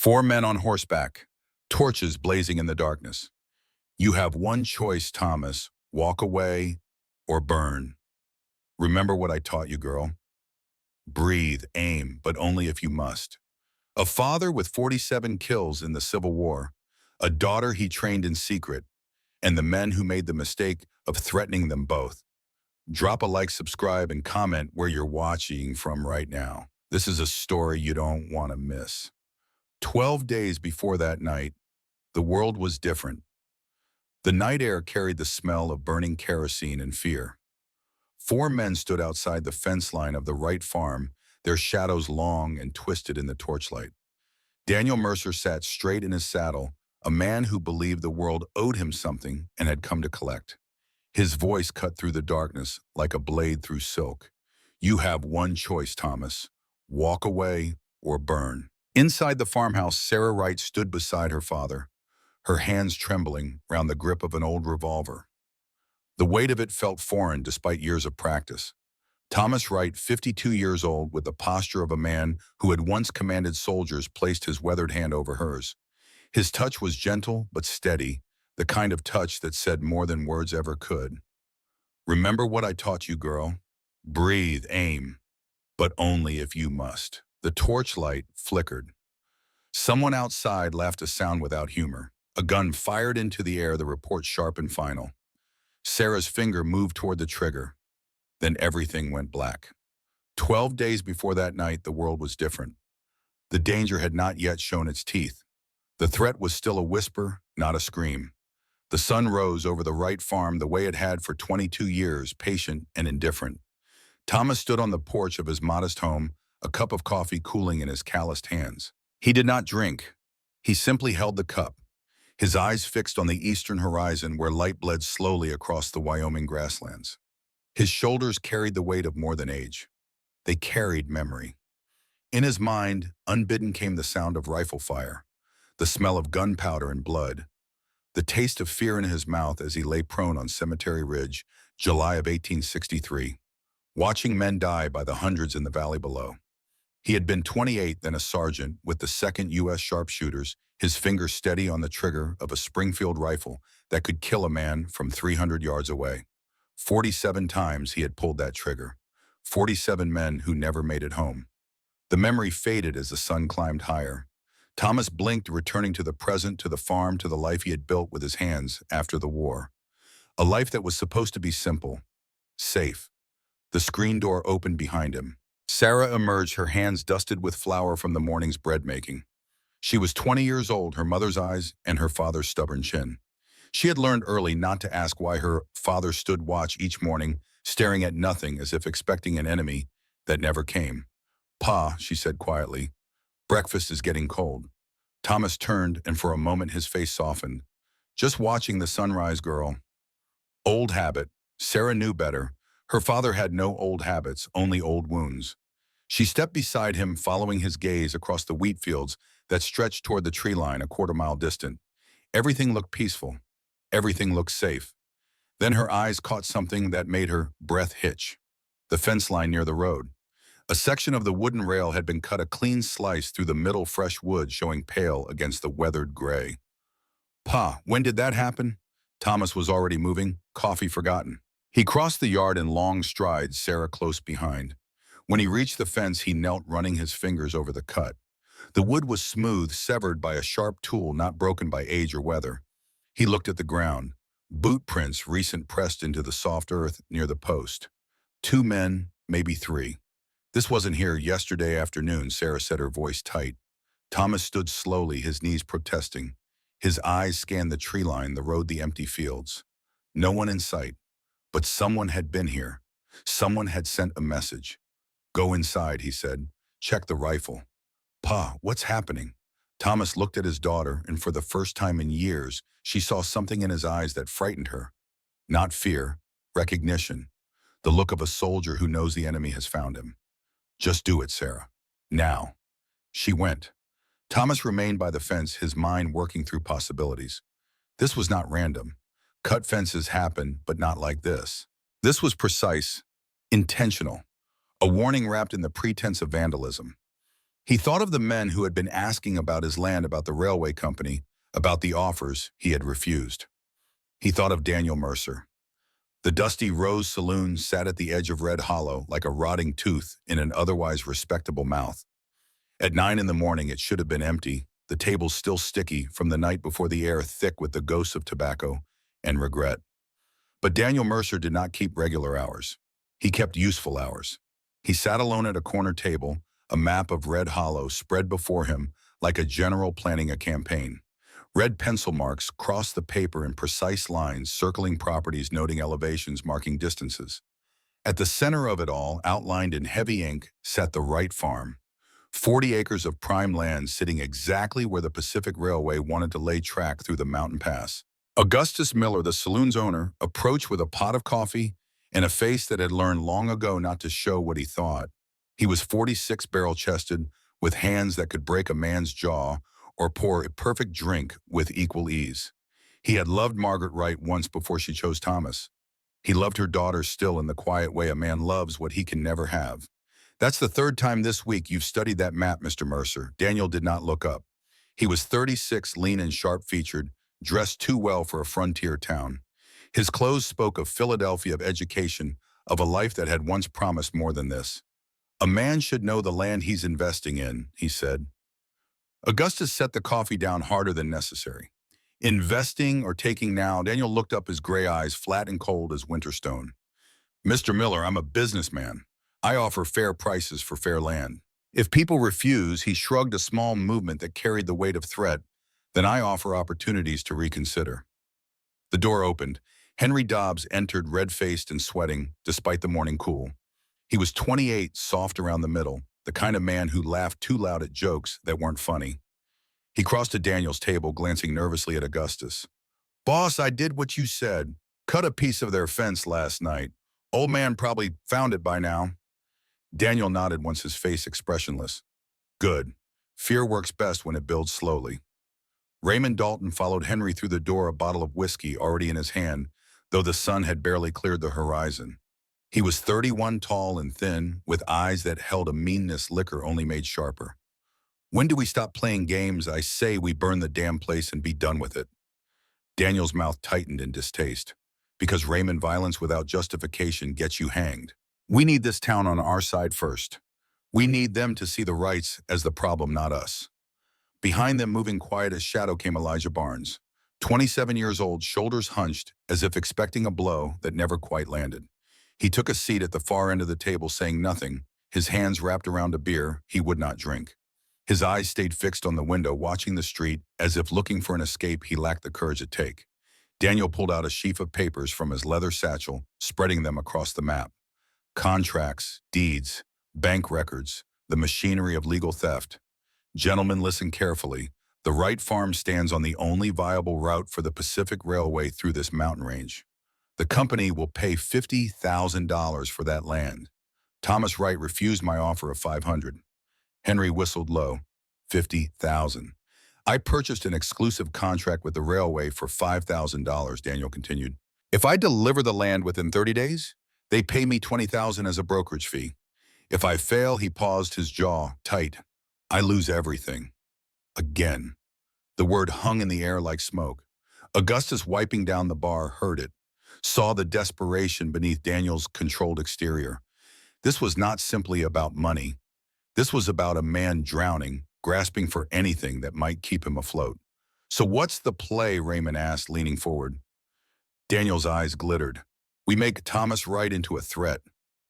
Four men on horseback, torches blazing in the darkness. You have one choice, Thomas. Walk away or burn. Remember what I taught you, girl. Breathe, aim, but only if you must. A father with 47 kills in the Civil War, a daughter he trained in secret, and the men who made the mistake of threatening them both. Drop a like, subscribe, and comment where you're watching from right now. This is a story you don't want to miss. 12 days before that night, the world was different. The night air carried the smell of burning kerosene and fear. Four men stood outside the fence line of the Wright farm, their shadows long and twisted in the torchlight. Daniel Mercer sat straight in his saddle, a man who believed the world owed him something and had come to collect. His voice cut through the darkness like a blade through silk. You have one choice, Thomas. Walk away or burn. Inside the farmhouse, Sarah Wright stood beside her father, her hands trembling round the grip of an old revolver. The weight of it felt foreign despite years of practice. Thomas Wright, 52 years old, with the posture of a man who had once commanded soldiers, placed his weathered hand over hers. His touch was gentle but steady, the kind of touch that said more than words ever could. Remember what I taught you, girl. Breathe, aim, but only if you must. The torchlight flickered. Someone outside laughed, a sound without humor. A gun fired into the air, the report sharp and final. Sarah's finger moved toward the trigger. Then everything went black. 12 days before that night, the world was different. The danger had not yet shown its teeth. The threat was still a whisper, not a scream. The sun rose over the Wright farm the way it had for 22 years, patient and indifferent. Thomas stood on the porch of his modest home, a cup of coffee cooling in his calloused hands. He did not drink. He simply held the cup, his eyes fixed on the eastern horizon where light bled slowly across the Wyoming grasslands. His shoulders carried the weight of more than age. They carried memory. In his mind, unbidden came the sound of rifle fire, the smell of gunpowder and blood, the taste of fear in his mouth as he lay prone on Cemetery Ridge, July of 1863, watching men die by the hundreds in the valley below. He had been 28, then a sergeant with the 2nd U.S. Sharpshooters, his finger steady on the trigger of a Springfield rifle that could kill a man from 300 yards away. 47 times he had pulled that trigger. 47 men who never made it home. The memory faded as the sun climbed higher. Thomas blinked, returning to the present, to the farm, to the life he had built with his hands after the war. A life that was supposed to be simple, safe. The screen door opened behind him. Sarah emerged, her hands dusted with flour from the morning's bread making. She was 20 years old, her mother's eyes and her father's stubborn chin. She had learned early not to ask why her father stood watch each morning, staring at nothing as if expecting an enemy that never came. "Pa," she said quietly, "breakfast is getting cold." Thomas turned, and for a moment his face softened. "Just watching the sunrise, girl." Old habit. Sarah knew better. Her father had no old habits, only old wounds. She stepped beside him, following his gaze across the wheat fields that stretched toward the tree line a quarter-mile distant. Everything looked peaceful. Everything looked safe. Then her eyes caught something that made her breath hitch. The fence line near the road. A section of the wooden rail had been cut a clean slice through the middle, fresh wood showing pale against the weathered gray. "Pa, when did that happen?" Thomas was already moving, coffee forgotten. He crossed the yard in long strides, Sarah close behind. When he reached the fence, he knelt, running his fingers over the cut. The wood was smooth, severed by a sharp tool, not broken by age or weather. He looked at the ground. Boot prints, recent, pressed into the soft earth near the post. 2 men, maybe 3. "This wasn't here yesterday afternoon," Sarah said, her voice tight. Thomas stood slowly, his knees protesting. His eyes scanned the tree line, the road, the empty fields. No one in sight. But someone had been here. Someone had sent a message. "Go inside," he said. "Check the rifle." "Pa, what's happening?" Thomas looked at his daughter, and for the first time in years, she saw something in his eyes that frightened her. Not fear, recognition. The look of a soldier who knows the enemy has found him. "Just do it, Sarah. Now." She went. Thomas remained by the fence, his mind working through possibilities. This was not random. Cut fences happen, but not like this. This was precise, intentional. A warning wrapped in the pretense of vandalism. He thought of the men who had been asking about his land, about the railway company, about the offers he had refused. He thought of Daniel Mercer. The dusty Rose Saloon sat at the edge of Red Hollow like a rotting tooth in an otherwise respectable mouth. At 9 in the morning, it should have been empty, the tables still sticky from the night before, the air thick with the ghosts of tobacco and regret. But Daniel Mercer did not keep regular hours. He kept useful hours. He sat alone at a corner table, a map of Red Hollow spread before him like a general planning a campaign. Red pencil marks crossed the paper in precise lines, circling properties, noting elevations, marking distances. At the center of it all, outlined in heavy ink, sat the Wright Farm. 40 acres of prime land sitting exactly where the Pacific Railway wanted to lay track through the mountain pass. Augustus Miller, the saloon's owner, approached with a pot of coffee and a face that had learned long ago not to show what he thought. He was 46 barrel-chested, with hands that could break a man's jaw or pour a perfect drink with equal ease. He had loved Margaret Wright once before she chose Thomas. He loved her daughter still in the quiet way a man loves what he can never have. "That's the third time this week you've studied that map, Mr. Mercer." Daniel did not look up. He was 36, lean and sharp-featured, dressed too well for a frontier town. His clothes spoke of Philadelphia, of education, of a life that had once promised more than this. "A man should know the land he's investing in," he said. Augustus set the coffee down harder than necessary. "Investing or taking now?" Daniel looked up, his gray eyes flat and cold as winter stone. "Mr. Miller, I'm a businessman. I offer fair prices for fair land. If people refuse," he shrugged, a small movement that carried the weight of threat, "then I offer opportunities to reconsider." The door opened. Henry Dobbs entered, red-faced and sweating, despite the morning cool. He was 28, soft around the middle, the kind of man who laughed too loud at jokes that weren't funny. He crossed to Daniel's table, glancing nervously at Augustus. "Boss, I did what you said. Cut a piece of their fence last night. Old man probably found it by now." Daniel nodded, once his face expressionless. "Good. Fear works best when it builds slowly." Raymond Dalton followed Henry through the door, a bottle of whiskey already in his hand, though the sun had barely cleared the horizon. He was 31, tall and thin, with eyes that held a meanness liquor only made sharper. "When do we stop playing games? I say we burn the damn place and be done with it." Daniel's mouth tightened in distaste. "Because, Raymond, violence without justification gets you hanged. We need this town on our side first. We need them to see the Wrights as the problem, not us." Behind them, moving quiet as shadow, came Elijah Barnes, 27 years old, shoulders hunched, as if expecting a blow that never quite landed. He took a seat at the far end of the table, saying nothing, his hands wrapped around a beer he would not drink. His eyes stayed fixed on the window, watching the street, as if looking for an escape he lacked the courage to take. Daniel pulled out a sheaf of papers from his leather satchel, spreading them across the map. Contracts, deeds, bank records, the machinery of legal theft. "Gentlemen, listen carefully. The Wright Farm stands on the only viable route for the Pacific Railway through this mountain range. The company will pay $50,000 for that land. Thomas Wright refused my offer of $500. Henry whistled low. $50,000. "I purchased an exclusive contract with the railway for $5,000, Daniel continued. "If I deliver the land within 30 days, they pay me $20,000 as a brokerage fee. If I fail," he paused, his jaw tight, "I lose everything." Again. The word hung in the air like smoke. Augustus, wiping down the bar, heard it, saw the desperation beneath Daniel's controlled exterior. This was not simply about money. This was about a man drowning, grasping for anything that might keep him afloat. "So what's the play?" Raymond asked, leaning forward. Daniel's eyes glittered. "We make Thomas Wright into a threat,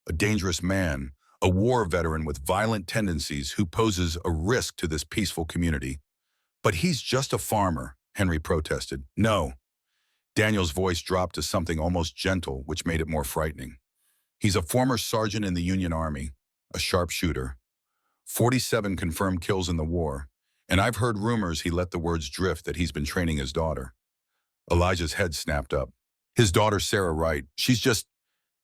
a dangerous man, a war veteran with violent tendencies who poses a risk to this peaceful community." "But he's just a farmer," Henry protested. "No." Daniel's voice dropped to something almost gentle, which made it more frightening. "He's a former sergeant in the Union Army, a sharpshooter. 47 confirmed kills in the war, and I've heard rumors," he let the words drift, "that he's been training his daughter." Elijah's head snapped up. "His daughter, Sarah Wright, she's just—"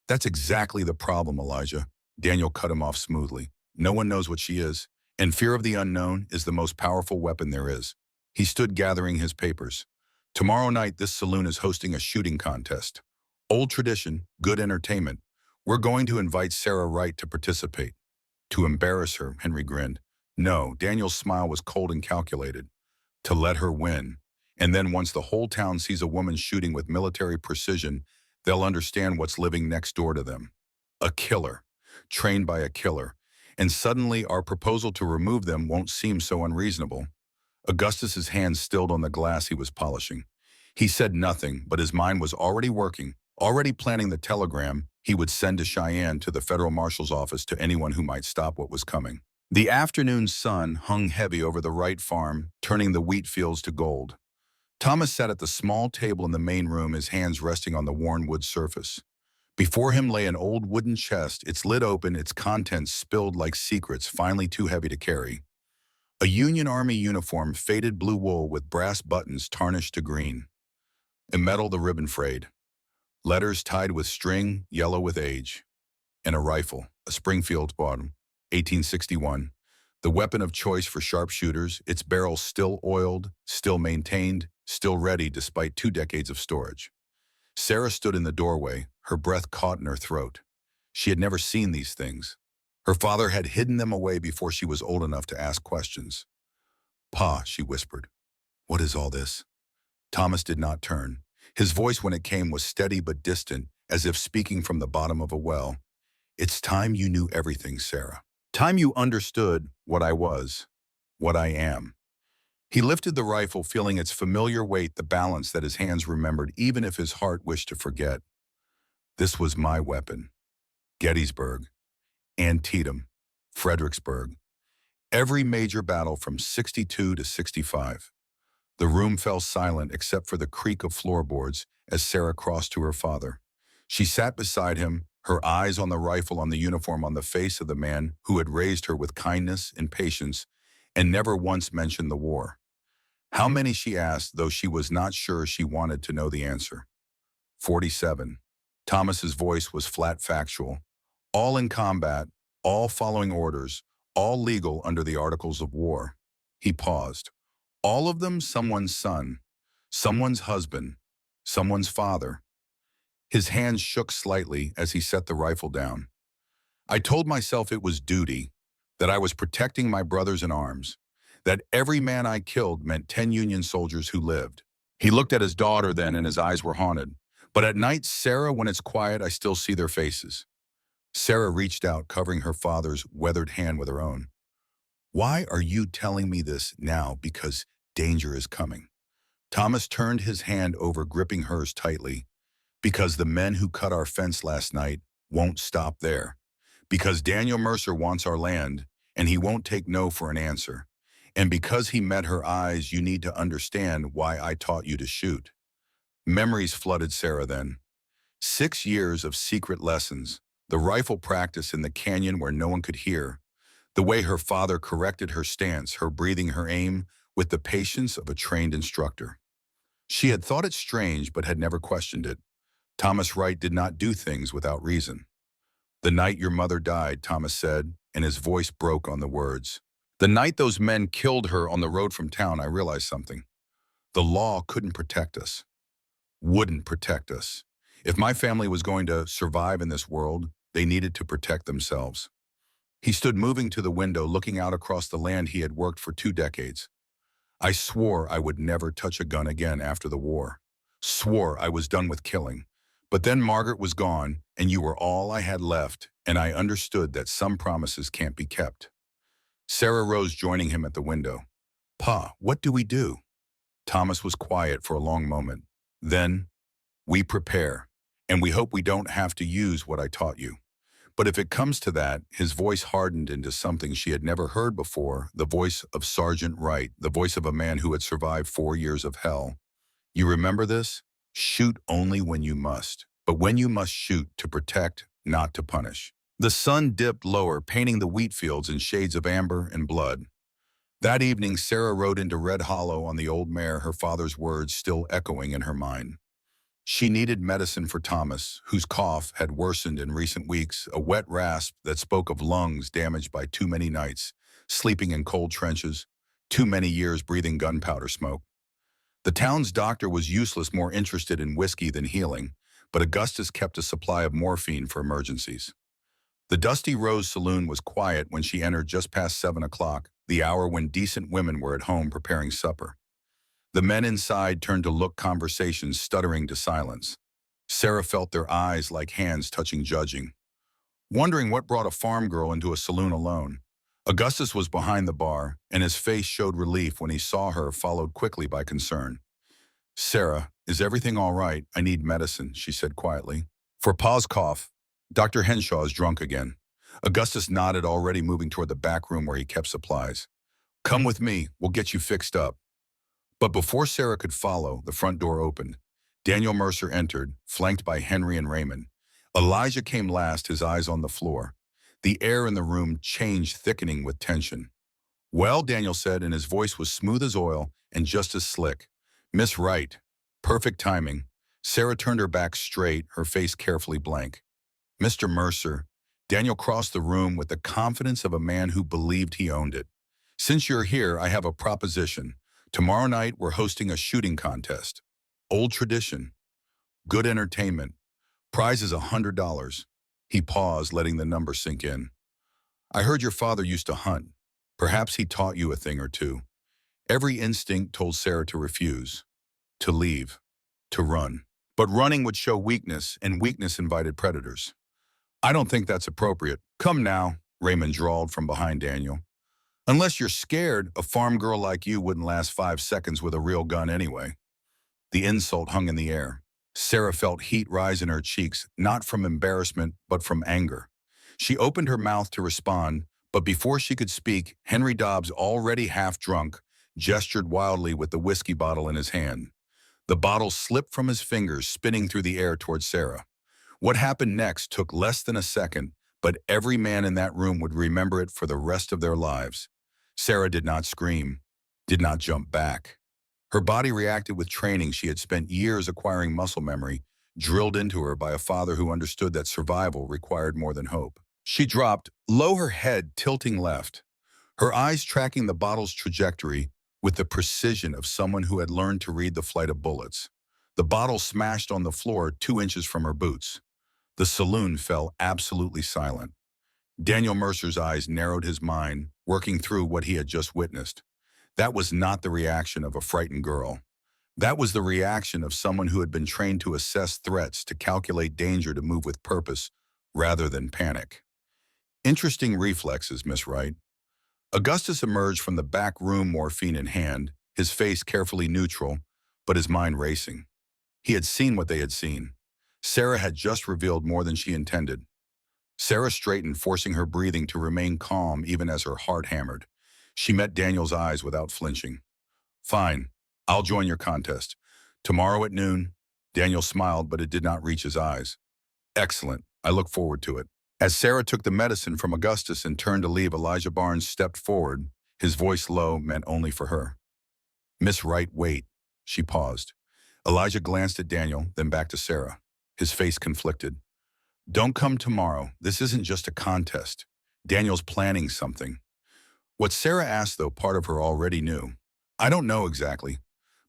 "That's exactly the problem, Elijah." Daniel cut him off smoothly. "No one knows what she is, and fear of the unknown is the most powerful weapon there is." He stood gathering his papers. "Tomorrow night, this saloon is hosting a shooting contest. Old tradition, good entertainment. We're going to invite Sarah Wright to participate." "To embarrass her," Henry grinned. No, Daniel's smile was cold and calculated. To let her win. And then once the whole town sees a woman shooting with military precision, they'll understand what's living next door to them. A killer, trained by a killer. And suddenly our proposal to remove them won't seem so unreasonable. Augustus's hands stilled on the glass he was polishing. He said nothing, but his mind was already working, already planning the telegram he would send to Cheyenne to the federal marshal's office to anyone who might stop what was coming. The afternoon sun hung heavy over the Wright farm, turning the wheat fields to gold. Thomas sat at the small table in the main room, his hands resting on the worn wood surface. Before him lay an old wooden chest, its lid open, its contents spilled like secrets finally too heavy to carry. A Union Army uniform, faded blue wool with brass buttons tarnished to green. In metal, the ribbon frayed. Letters tied with string, yellow with age. And a rifle, a Springfield bottom, 1861. The weapon of choice for sharpshooters, its barrel still oiled, still maintained, still ready despite 2 decades of storage. Sarah stood in the doorway, her breath caught in her throat. She had never seen these things. Her father had hidden them away before she was old enough to ask questions. "Pa," she whispered, "what is all this?" Thomas did not turn. His voice when it came was steady but distant, as if speaking from the bottom of a well. "It's time you knew everything, Sarah. Time you understood what I was, what I am." He lifted the rifle, feeling its familiar weight, the balance that his hands remembered, even if his heart wished to forget. This was my weapon. Gettysburg, Antietam, Fredericksburg. Every major battle from 62 to 65. The room fell silent except for the creak of floorboards as Sarah crossed to her father. She sat beside him, her eyes on the rifle, on the uniform, on the face of the man who had raised her with kindness and patience and never once mentioned the war. How many, she asked, though she was not sure she wanted to know the answer. 47. Thomas's voice was flat factual. All in combat, all following orders, all legal under the Articles of War. He paused. All of them someone's son, someone's husband, someone's father. His hands shook slightly as he set the rifle down. I told myself it was duty, that I was protecting my brothers in arms, that every man I killed meant 10 Union soldiers who lived. He looked at his daughter then and his eyes were haunted. But at night, Sarah, when it's quiet, I still see their faces. Sarah reached out, covering her father's weathered hand with her own. Why are you telling me this now? Because danger is coming. Thomas turned his hand over, gripping hers tightly. Because the men who cut our fence last night won't stop there. Because Daniel Mercer wants our land, and he won't take no for an answer. And because he met her eyes, you need to understand why I taught you to shoot. Memories flooded Sarah then. 6 years of secret lessons, the rifle practice in the canyon where no one could hear, the way her father corrected her stance, her breathing, her aim, with the patience of a trained instructor. She had thought it strange, but had never questioned it. Thomas Wright did not do things without reason. The night your mother died, Thomas said, and his voice broke on the words. The night those men killed her on the road from town, I realized something. The law couldn't protect us. Wouldn't protect us. If my family was going to survive in this world, they needed to protect themselves. He stood moving to the window, looking out across the land he had worked for 2 decades. I swore I would never touch a gun again after the war. Swore I was done with killing. But then Margaret was gone, and you were all I had left, and I understood that some promises can't be kept. Sarah rose, joining him at the window. Pa, what do we do? Thomas was quiet for a long moment. Then, we prepare, and we hope we don't have to use what I taught you. But if it comes to that, his voice hardened into something she had never heard before, the voice of Sergeant Wright, the voice of a man who had survived 4 years of hell. You remember this? Shoot only when you must, but when you must shoot to protect, not to punish. The sun dipped lower, painting the wheat fields in shades of amber and blood. That evening, Sarah rode into Red Hollow on the old mare, her father's words still echoing in her mind. She needed medicine for Thomas, whose cough had worsened in recent weeks, a wet rasp that spoke of lungs damaged by too many nights, sleeping in cold trenches, too many years breathing gunpowder smoke. The town's doctor was useless, more interested in whiskey than healing, but Augustus kept a supply of morphine for emergencies. The Dusty Rose Saloon was quiet when she entered just past 7 o'clock, the hour when decent women were at home preparing supper. The men inside turned to look conversations stuttering to silence. Sarah felt their eyes like hands touching judging, wondering what brought a farm girl into a saloon alone. Augustus was behind the bar, and his face showed relief when he saw her, followed quickly by concern. "Sarah, is everything all right? I need medicine," she said quietly. For Pa's cough, Dr. Henshaw is drunk again. Augustus nodded, already moving toward the back room where he kept supplies. "Come with me, we'll get you fixed up." But before Sarah could follow, the front door opened. Daniel Mercer entered, flanked by Henry and Raymond. Elijah came last, his eyes on the floor. The air in the room changed, thickening with tension. "Well," Daniel said, and his voice was smooth as oil and just as slick. "Miss Wright." Perfect timing. Sarah turned her back straight, her face carefully blank. "Mr. Mercer." Daniel crossed the room with the confidence of a man who believed he owned it. "Since you're here, I have a proposition. Tomorrow night, we're hosting a shooting contest. Old tradition. Good entertainment. Prize is $100. He paused, letting the number sink in. "I heard your father used to hunt. Perhaps he taught you a thing or two." Every instinct told Sarah to refuse, to leave, to run. But running would show weakness, and weakness invited predators. "I don't think that's appropriate." "Come now," Raymond drawled from behind Daniel. "Unless you're scared, a farm girl like you wouldn't last 5 seconds with a real gun anyway." The insult hung in the air. Sarah felt heat rise in her cheeks, not from embarrassment, but from anger. She opened her mouth to respond, but before she could speak, Henry Dobbs, already half drunk, gestured wildly with the whiskey bottle in his hand. The bottle slipped from his fingers, spinning through the air toward Sarah. What happened next took less than a second, but every man in that room would remember it for the rest of their lives. Sarah did not scream, did not jump back. Her body reacted with training she had spent years acquiring, muscle memory, drilled into her by a father who understood that survival required more than hope. She dropped, low, her head tilting left, her eyes tracking the bottle's trajectory with the precision of someone who had learned to read the flight of bullets. The bottle smashed on the floor 2 inches from her boots. The saloon fell absolutely silent. Daniel Mercer's eyes narrowed, his mind working through what he had just witnessed. That was not the reaction of a frightened girl. That was the reaction of someone who had been trained to assess threats, to calculate danger, to move with purpose rather than panic. "Interesting reflexes, Miss Wright." Augustus emerged from the back room, morphine in hand, his face carefully neutral, but his mind racing. He had seen what they had seen. Sarah had just revealed more than she intended. Sarah straightened, forcing her breathing to remain calm even as her heart hammered. She met Daniel's eyes without flinching. "Fine, I'll join your contest. Tomorrow at noon." Daniel smiled, but it did not reach his eyes. "Excellent, I look forward to it." As Sarah took the medicine from Augustus and turned to leave, Elijah Barnes stepped forward, his voice low, meant only for her. "Miss Wright, wait." She paused. Elijah glanced at Daniel, then back to Sarah, his face conflicted. "Don't come tomorrow. This isn't just a contest. Daniel's planning something." What Sarah asked, though, part of her already knew. "I don't know exactly,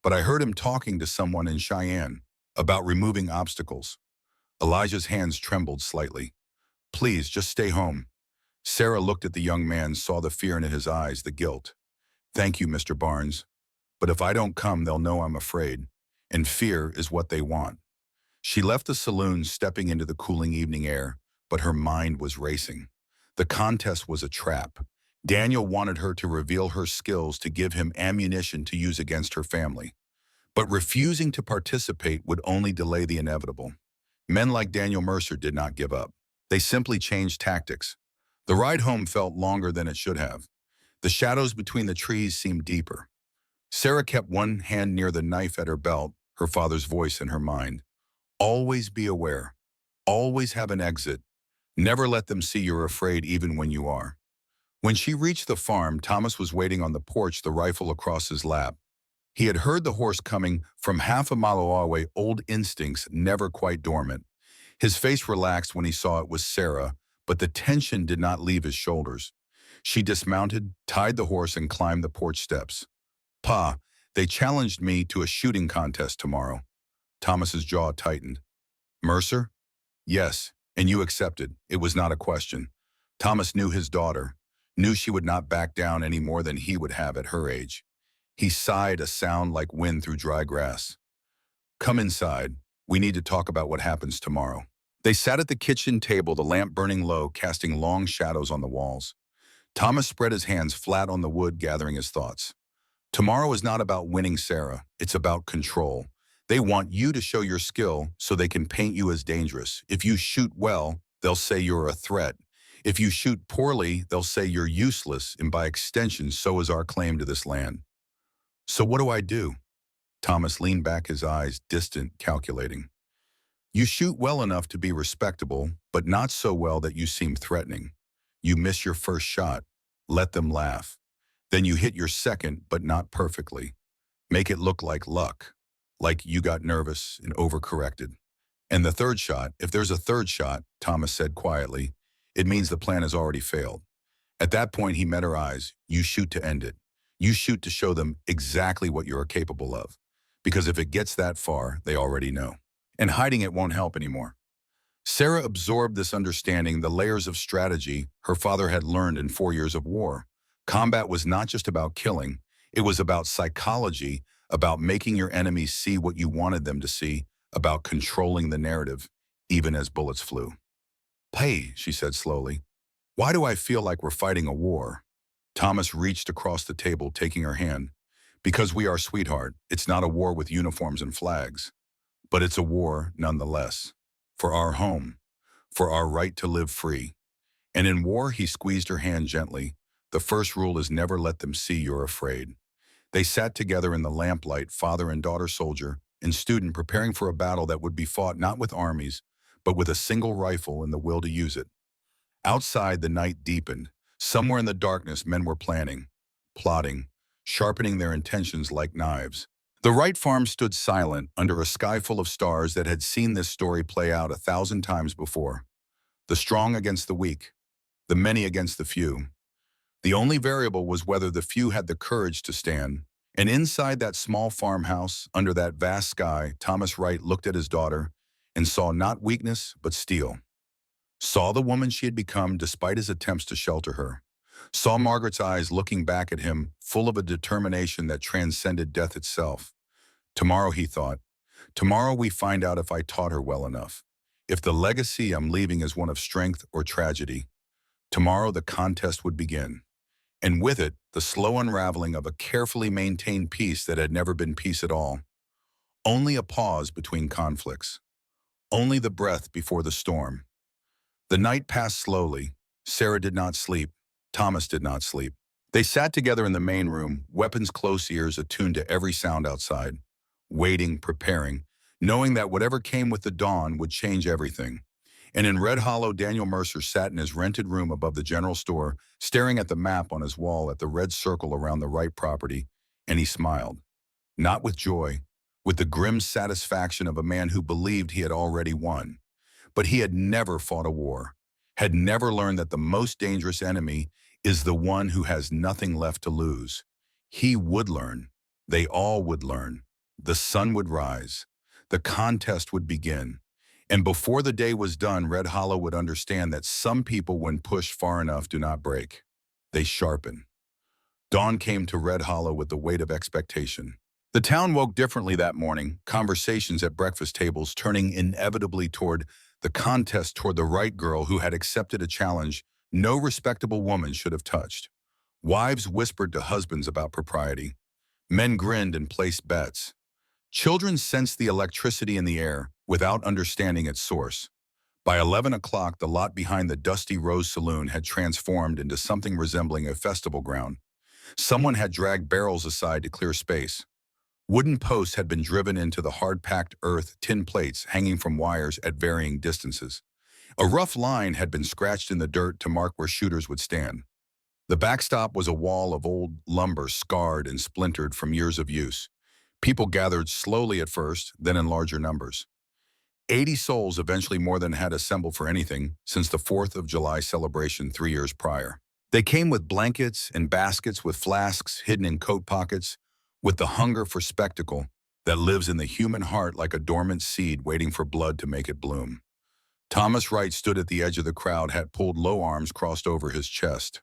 but I heard him talking to someone in Cheyenne about removing obstacles." Elijah's hands trembled slightly. "Please, just stay home." Sarah looked at the young man, saw the fear in his eyes, the guilt. "Thank you, Mr. Barnes. But if I don't come, they'll know I'm afraid. And fear is what they want." She left the saloon, stepping into the cooling evening air, but her mind was racing. The contest was a trap. Daniel wanted her to reveal her skills, to give him ammunition to use against her family. But refusing to participate would only delay the inevitable. Men like Daniel Mercer did not give up. They simply changed tactics. The ride home felt longer than it should have. The shadows between the trees seemed deeper. Sarah kept one hand near the knife at her belt, her father's voice in her mind. "Always be aware. Always have an exit. Never let them see you're afraid even when you are." When she reached the farm, Thomas was waiting on the porch, the rifle across his lap. He had heard the horse coming from half a mile away, old instincts never quite dormant. His face relaxed when he saw it was Sarah, but the tension did not leave his shoulders. She dismounted, tied the horse, and climbed the porch steps. "Pa, they challenged me to a shooting contest tomorrow." Thomas's jaw tightened. "Mercer?" "Yes, and you accepted. It was not a question." Thomas knew his daughter. knew she would not back down any more than he would have at her age. He sighed, a sound like wind through dry grass. Come inside. We need to talk about what happens tomorrow. They sat at the kitchen table, the lamp burning low, casting long shadows on the walls. Thomas spread his hands flat on the wood, gathering his thoughts. Tomorrow is not about winning, Sarah. It's about control. They want you to show your skill so they can paint you as dangerous. If you shoot well, they'll say you're a threat. If you shoot poorly, they'll say you're useless, and by extension, so is our claim to this land. So what do I do? Thomas leaned back, his eyes distant, calculating. You shoot well enough to be respectable, but not so well that you seem threatening. You miss your first shot. Let them laugh. Then you hit your second, but not perfectly. Make it look like luck, like you got nervous and overcorrected. And the third shot, if there's a third shot, Thomas said quietly, it means the plan has already failed. At that point, he met her eyes. You shoot to end it. You shoot to show them exactly what you're capable of. Because if it gets that far, they already know. And hiding it won't help anymore. Sarah absorbed this understanding, the layers of strategy her father had learned in 4 years of war. Combat was not just about killing. It was about psychology, about making your enemies see what you wanted them to see, about controlling the narrative, even as bullets flew. Hey, she said slowly, why do I feel like we're fighting a war? Thomas reached across the table, taking her hand. Because we are, sweetheart. It's not a war with uniforms and flags. But it's a war nonetheless. For our home. For our right to live free. And in war, he squeezed her hand gently. The first rule is never let them see you're afraid. They sat together in the lamplight, father and daughter soldier and student, preparing for a battle that would be fought not with armies, but with a single rifle and the will to use it. Outside, the night deepened. Somewhere in the darkness, men were planning, plotting, sharpening their intentions like knives. The Wright farm stood silent under a sky full of stars that had seen this story play out 1,000 times before. The strong against the weak, the many against the few. The only variable was whether the few had the courage to stand. And inside that small farmhouse, under that vast sky, Thomas Wright looked at his daughter and saw not weakness, but steel. Saw the woman she had become despite his attempts to shelter her. Saw Margaret's eyes looking back at him, full of a determination that transcended death itself. Tomorrow, he thought, tomorrow we find out if I taught her well enough. If the legacy I'm leaving is one of strength or tragedy. Tomorrow the contest would begin. And with it, the slow unraveling of a carefully maintained peace that had never been peace at all. Only a pause between conflicts. Only the breath before the storm. The night passed slowly. Sarah did not sleep. Thomas did not sleep. They sat together in the main room, weapons close, ears attuned to every sound outside, waiting, preparing, knowing that whatever came with the dawn would change everything. And in Red Hollow, Daniel Mercer sat in his rented room above the general store, staring at the map on his wall, at the red circle around the Wright property, and he smiled. Not with joy, with the grim satisfaction of a man who believed he had already won. But he had never fought a war, had never learned that the most dangerous enemy is the one who has nothing left to lose. He would learn. They all would learn. The sun would rise. The contest would begin. And before the day was done, Red Hollow would understand that some people, when pushed far enough, do not break. They sharpen. Dawn came to Red Hollow with the weight of expectation. The town woke differently that morning, conversations at breakfast tables turning inevitably toward the contest, toward the Wright girl who had accepted a challenge no respectable woman should have touched. Wives whispered to husbands about propriety. Men grinned and placed bets. Children sensed the electricity in the air without understanding its source. By 11 o'clock, the lot behind the Dusty Rose Saloon had transformed into something resembling a festival ground. Someone had dragged barrels aside to clear space. Wooden posts had been driven into the hard-packed earth, tin plates hanging from wires at varying distances. A rough line had been scratched in the dirt to mark where shooters would stand. The backstop was a wall of old lumber, scarred and splintered from years of use. People gathered slowly at first, then in larger numbers. 80 souls, eventually more than had assembled for anything since the 4th of July celebration 3 years prior. They came with blankets and baskets, with flasks hidden in coat pockets, with the hunger for spectacle that lives in the human heart like a dormant seed waiting for blood to make it bloom. Thomas Wright stood at the edge of the crowd, hat pulled low, arms crossed over his chest.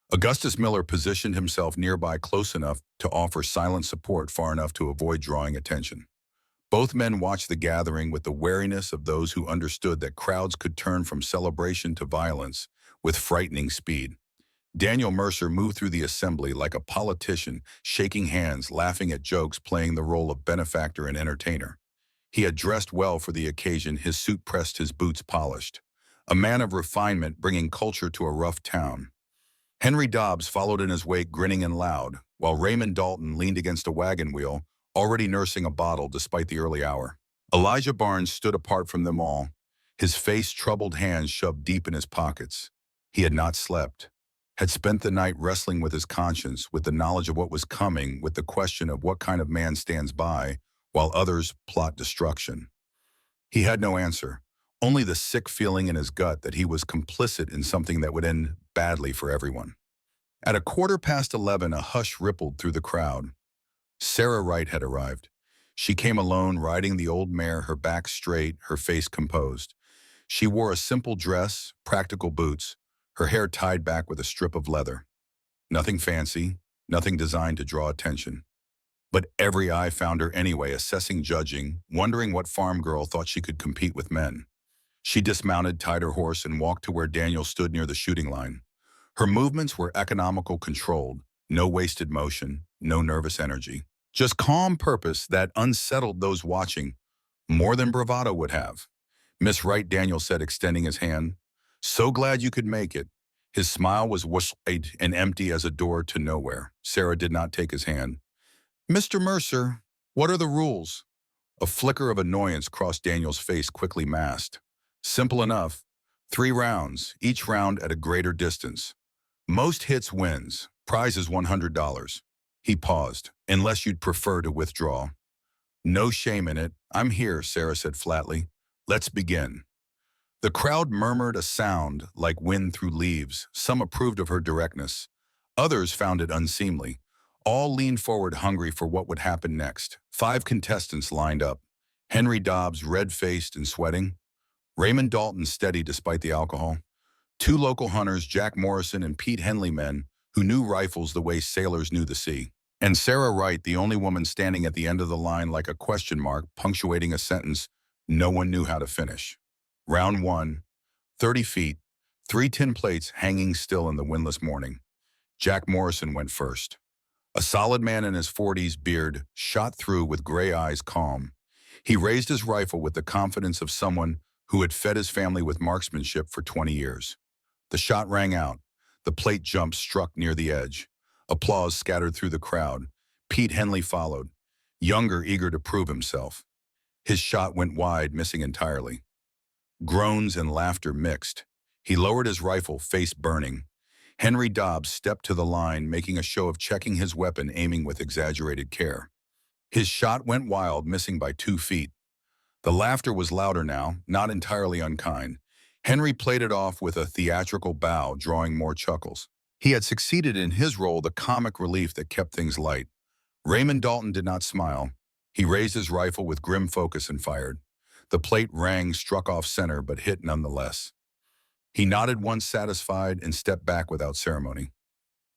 Augustus Miller positioned himself nearby close enough to offer silent support far enough to avoid drawing attention. Both men watched the gathering with the wariness of those who understood that crowds could turn from celebration to violence with frightening speed. Daniel Mercer moved through the assembly like a politician, shaking hands, laughing at jokes, playing the role of benefactor and entertainer. He had dressed well for the occasion, his suit pressed, his boots polished. A man of refinement bringing culture to a rough town. Henry Dobbs followed in his wake, grinning and loud, while Raymond Dalton leaned against a wagon wheel, already nursing a bottle despite the early hour. Elijah Barnes stood apart from them all, his face troubled, hands shoved deep in his pockets. He had not slept, had spent the night wrestling with his conscience, with the knowledge of what was coming, with the question of what kind of man stands by while others plot destruction. He had no answer, only the sick feeling in his gut that he was complicit in something that would end badly for everyone. At 11:15, a hush rippled through the crowd. Sarah Wright had arrived. She came alone, riding the old mare, her back straight, her face composed. She wore a simple dress, practical boots, her hair tied back with a strip of leather. Nothing fancy, nothing designed to draw attention. But every eye found her anyway, assessing, judging, wondering what farm girl thought she could compete with men. She dismounted, tied her horse, and walked to where Daniel stood near the shooting line. Her movements were economical, controlled, no wasted motion, no nervous energy. Just calm purpose that unsettled those watching more than bravado would have. "Miss Wright," Daniel said, extending his hand. "So glad you could make it." His smile was wide and empty as a door to nowhere. Sarah did not take his hand. "Mr. Mercer, what are the rules?" A flicker of annoyance crossed Daniel's face, quickly masked. "Simple enough. 3 rounds, each round at a greater distance. Most hits wins. Prize is $100. He paused. "Unless you'd prefer to withdraw." "No shame in it. I'm here," Sarah said flatly. "Let's begin." The crowd murmured a sound like wind through leaves. Some approved of her directness. Others found it unseemly. All leaned forward, hungry for what would happen next. 5 contestants lined up. Henry Dobbs, red-faced and sweating. Raymond Dalton, steady despite the alcohol. 2 local hunters, Jack Morrison and Pete Henley, men who knew rifles the way sailors knew the sea. And Sarah Wright, the only woman standing at the end of the line like a question mark, punctuating a sentence no one knew how to finish. Round 1, 30 feet, 3 tin plates hanging still in the windless morning. Jack Morrison went first. A solid man in his 40s, beard shot through with gray eyes, calm. He raised his rifle with the confidence of someone who had fed his family with marksmanship for 20 years. The shot rang out. The plate jump struck near the edge. Applause scattered through the crowd. Pete Henley followed, younger, eager to prove himself. His shot went wide, missing entirely. Groans and laughter mixed. He lowered his rifle, face burning. Henry Dobbs stepped to the line, making a show of checking his weapon, aiming with exaggerated care. His shot went wild, missing by 2 feet. The laughter was louder now, not entirely unkind. Henry played it off with a theatrical bow, drawing more chuckles. He had succeeded in his role, the comic relief that kept things light. Raymond Dalton did not smile. He raised his rifle with grim focus and fired. The plate rang, struck off center, but hit nonetheless. He nodded once, satisfied, and stepped back without ceremony.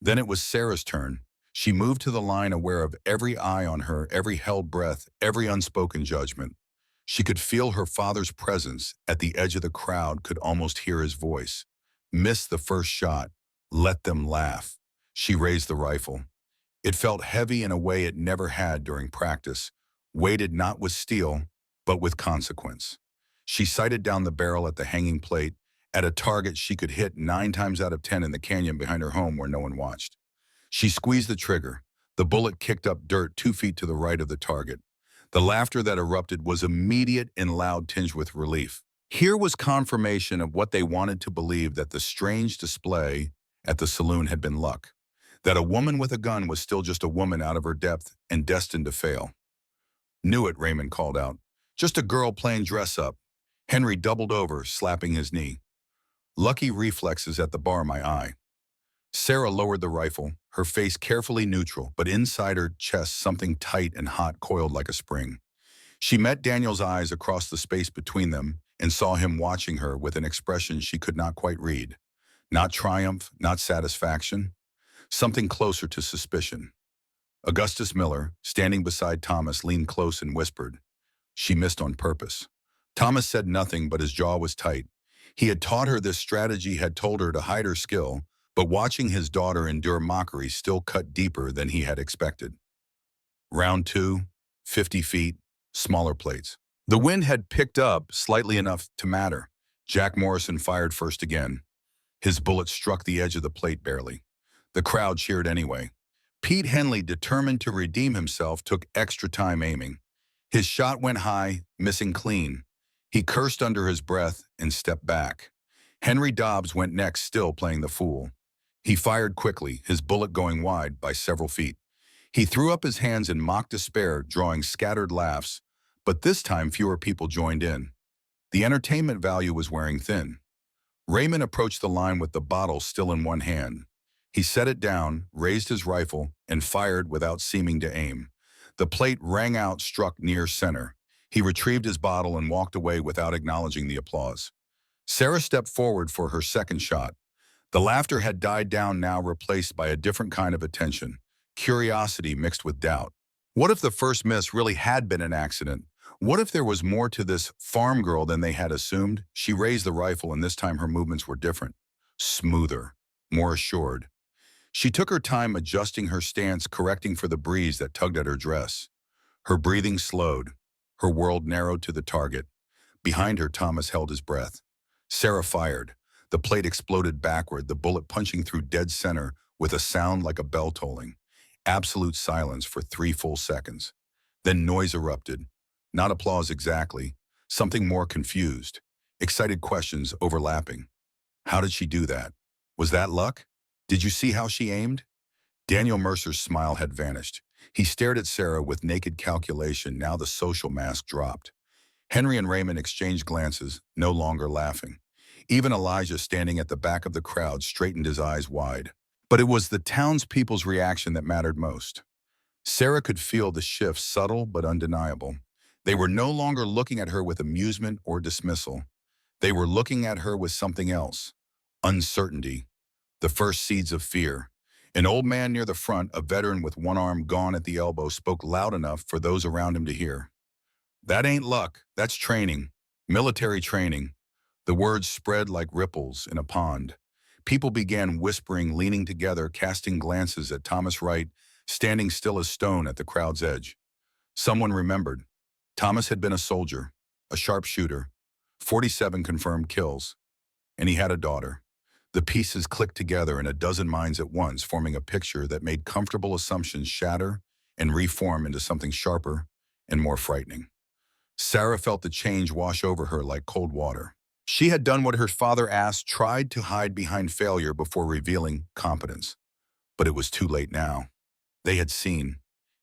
Then it was Sarah's turn. She moved to the line, aware of every eye on her, every held breath, every unspoken judgment. She could feel her father's presence at the edge of the crowd, could almost hear his voice. "Miss the first shot. Let them laugh." She raised the rifle. It felt heavy in a way it never had during practice, weighted not with steel, but with consequence. She sighted down the barrel at the hanging plate, at a target she could hit 9 times out of 10 in the canyon behind her home where no one watched. She squeezed the trigger. The bullet kicked up dirt 2 feet to the right of the target. The laughter that erupted was immediate and loud, tinged with relief. Here was confirmation of what they wanted to believe, that the strange display at the saloon had been luck. That a woman with a gun was still just a woman out of her depth and destined to fail. "Knew it," Raymond called out. "Just a girl playing dress-up." Henry doubled over, slapping his knee. "Lucky reflexes at the bar, my eye." Sarah lowered the rifle, her face carefully neutral, but inside her chest something tight and hot coiled like a spring. She met Daniel's eyes across the space between them and saw him watching her with an expression she could not quite read. Not triumph, not satisfaction, something closer to suspicion. Augustus Miller, standing beside Thomas, leaned close and whispered, "She missed on purpose." Thomas said nothing, but his jaw was tight. He had taught her this strategy, had told her to hide her skill, but watching his daughter endure mockery still cut deeper than he had expected. Round two, 50 feet, smaller plates. The wind had picked up slightly enough to matter. Jack Morrison fired first again. His bullet struck the edge of the plate barely. The crowd cheered anyway. Pete Henley, determined to redeem himself, took extra time aiming. His shot went high, missing clean. He cursed under his breath and stepped back. Henry Dobbs went next, still playing the fool. He fired quickly, his bullet going wide by several feet. He threw up his hands in mock despair, drawing scattered laughs, but this time fewer people joined in. The entertainment value was wearing thin. Raymond approached the line with the bottle still in one hand. He set it down, raised his rifle, and fired without seeming to aim. The plate rang out, struck near center. He retrieved his bottle and walked away without acknowledging the applause. Sarah stepped forward for her second shot. The laughter had died down, now replaced by a different kind of attention, curiosity mixed with doubt. What if the first miss really had been an accident? What if there was more to this farm girl than they had assumed? She raised the rifle, and this time her movements were different, smoother, more assured. She took her time adjusting her stance, correcting for the breeze that tugged at her dress. Her breathing slowed. Her world narrowed to the target. Behind her, Thomas held his breath. Sarah fired. The plate exploded backward, the bullet punching through dead center with a sound like a bell tolling. Absolute silence for 3 full seconds. Then noise erupted. Not applause exactly. Something more confused. Excited questions overlapping. How did she do that? Was that luck? Did you see how she aimed? Daniel Mercer's smile had vanished. He stared at Sarah with naked calculation. Now the social mask dropped. Henry and Raymond exchanged glances, no longer laughing. Even Elijah, standing at the back of the crowd, straightened his eyes wide. But it was the townspeople's reaction that mattered most. Sarah could feel the shift, subtle but undeniable. They were no longer looking at her with amusement or dismissal. They were looking at her with something else. Uncertainty. The first seeds of fear. An old man near the front, a veteran with one arm gone at the elbow, spoke loud enough for those around him to hear. "That ain't luck, that's training. Military training." The words spread like ripples in a pond. People began whispering, leaning together, casting glances at Thomas Wright, standing still as stone at the crowd's edge. Someone remembered. Thomas had been a soldier, a sharpshooter, 47 confirmed kills, and he had a daughter. The pieces clicked together in a dozen minds at once, forming a picture that made comfortable assumptions shatter and reform into something sharper and more frightening. Sarah felt the change wash over her like cold water. She had done what her father asked, tried to hide behind failure before revealing competence. But it was too late now. They had seen,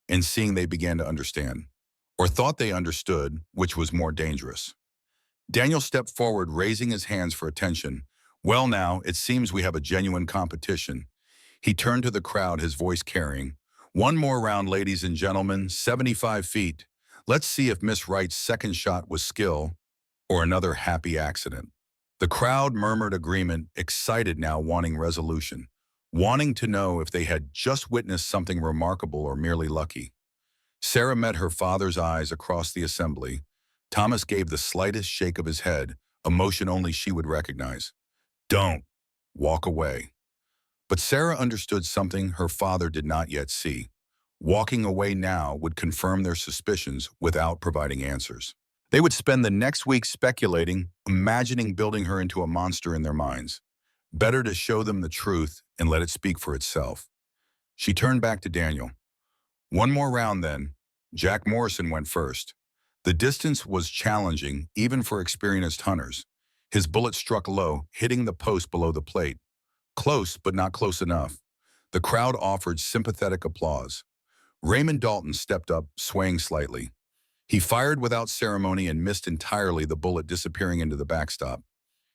and seeing they began to understand, or thought they understood, which was more dangerous. Daniel stepped forward, raising his hands for attention. "Well now, it seems we have a genuine competition." He turned to the crowd, his voice carrying. "One more round, ladies and gentlemen, 75 feet. Let's see if Miss Wright's second shot was skill or another happy accident." The crowd murmured agreement, excited now, wanting resolution, wanting to know if they had just witnessed something remarkable or merely lucky. Sarah met her father's eyes across the assembly. Thomas gave the slightest shake of his head, a motion only she would recognize. "Don't. Walk away." But Sarah understood something her father did not yet see. Walking away now would confirm their suspicions without providing answers. They would spend the next week speculating, imagining building her into a monster in their minds. Better to show them the truth and let it speak for itself. She turned back to Daniel. "One more round then." Jack Morrison went first. The distance was challenging, even for experienced hunters. His bullet struck low, hitting the post below the plate. Close, but not close enough. The crowd offered sympathetic applause. Raymond Dalton stepped up, swaying slightly. He fired without ceremony and missed entirely, the bullet disappearing into the backstop.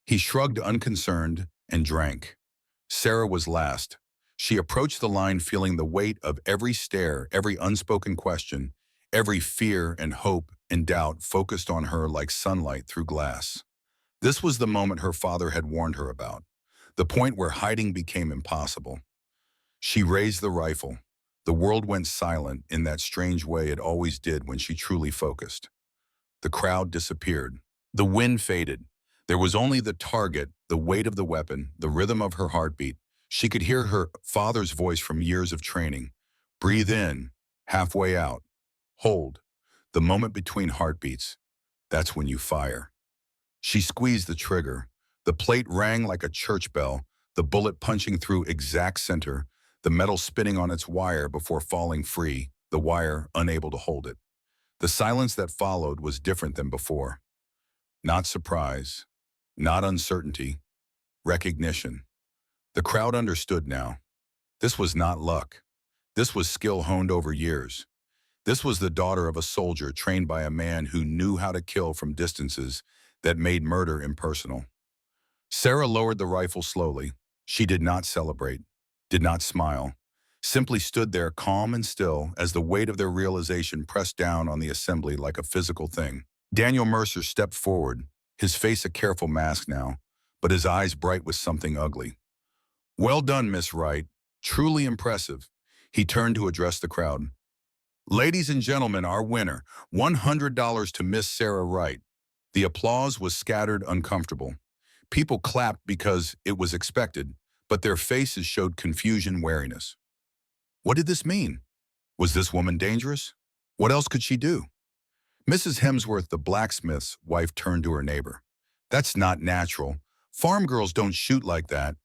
He shrugged unconcerned and drank. Sarah was last. She approached the line feeling the weight of every stare, every unspoken question, every fear and hope and doubt focused on her like sunlight through glass. This was the moment her father had warned her about, the point where hiding became impossible. She raised the rifle. The world went silent in that strange way it always did when she truly focused. The crowd disappeared. The wind faded. There was only the target, the weight of the weapon, the rhythm of her heartbeat. She could hear her father's voice from years of training. Breathe in, halfway out. Hold. The moment between heartbeats. That's when you fire. She squeezed the trigger. The plate rang like a church bell, the bullet punching through exact center, the metal spinning on its wire before falling free, the wire unable to hold it. The silence that followed was different than before. Not surprise, not uncertainty, recognition. The crowd understood now. This was not luck. This was skill honed over years. This was the daughter of a soldier trained by a man who knew how to kill from distances that made murder impersonal. Sarah lowered the rifle slowly. She did not celebrate, did not smile, simply stood there calm and still as the weight of their realization pressed down on the assembly like a physical thing. Daniel Mercer stepped forward, his face a careful mask now, but his eyes bright with something ugly. "Well done, Miss Wright. Truly impressive." He turned to address the crowd. "Ladies and gentlemen, our winner, $100 to Miss Sarah Wright." The applause was scattered, uncomfortable. People clapped because it was expected, but their faces showed confusion, wariness. What did this mean? Was this woman dangerous? What else could she do? Mrs. Hemsworth, the blacksmith's wife, turned to her neighbor. "That's not natural. Farm girls don't shoot like that."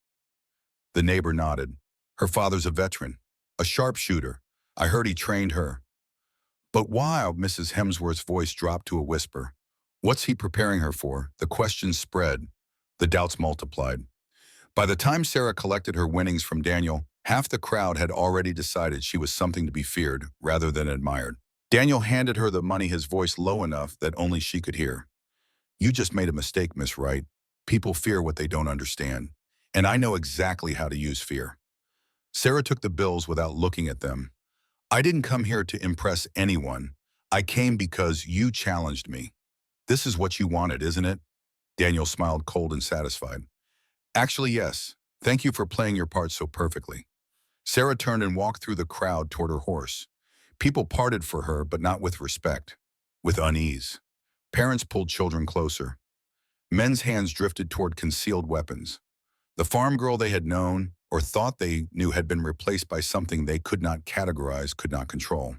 The neighbor nodded. "Her father's a veteran, a sharpshooter. I heard he trained her." "But why?" Mrs. Hemsworth's voice dropped to a whisper. "What's he preparing her for?" The questions spread. The doubts multiplied. By the time Sarah collected her winnings from Daniel, half the crowd had already decided she was something to be feared rather than admired. Daniel handed her the money, his voice low enough that only she could hear. "You just made a mistake, Miss Wright. People fear what they don't understand. And I know exactly how to use fear." Sarah took the bills without looking at them. "I didn't come here to impress anyone. I came because you challenged me. This is what you wanted, isn't it?" Daniel smiled, cold and satisfied. "Actually, yes. Thank you for playing your part so perfectly." Sarah turned and walked through the crowd toward her horse. People parted for her, but not with respect, with unease. Parents pulled children closer. Men's hands drifted toward concealed weapons. The farm girl they had known, or thought they knew, had been replaced by something they could not categorize, could not control.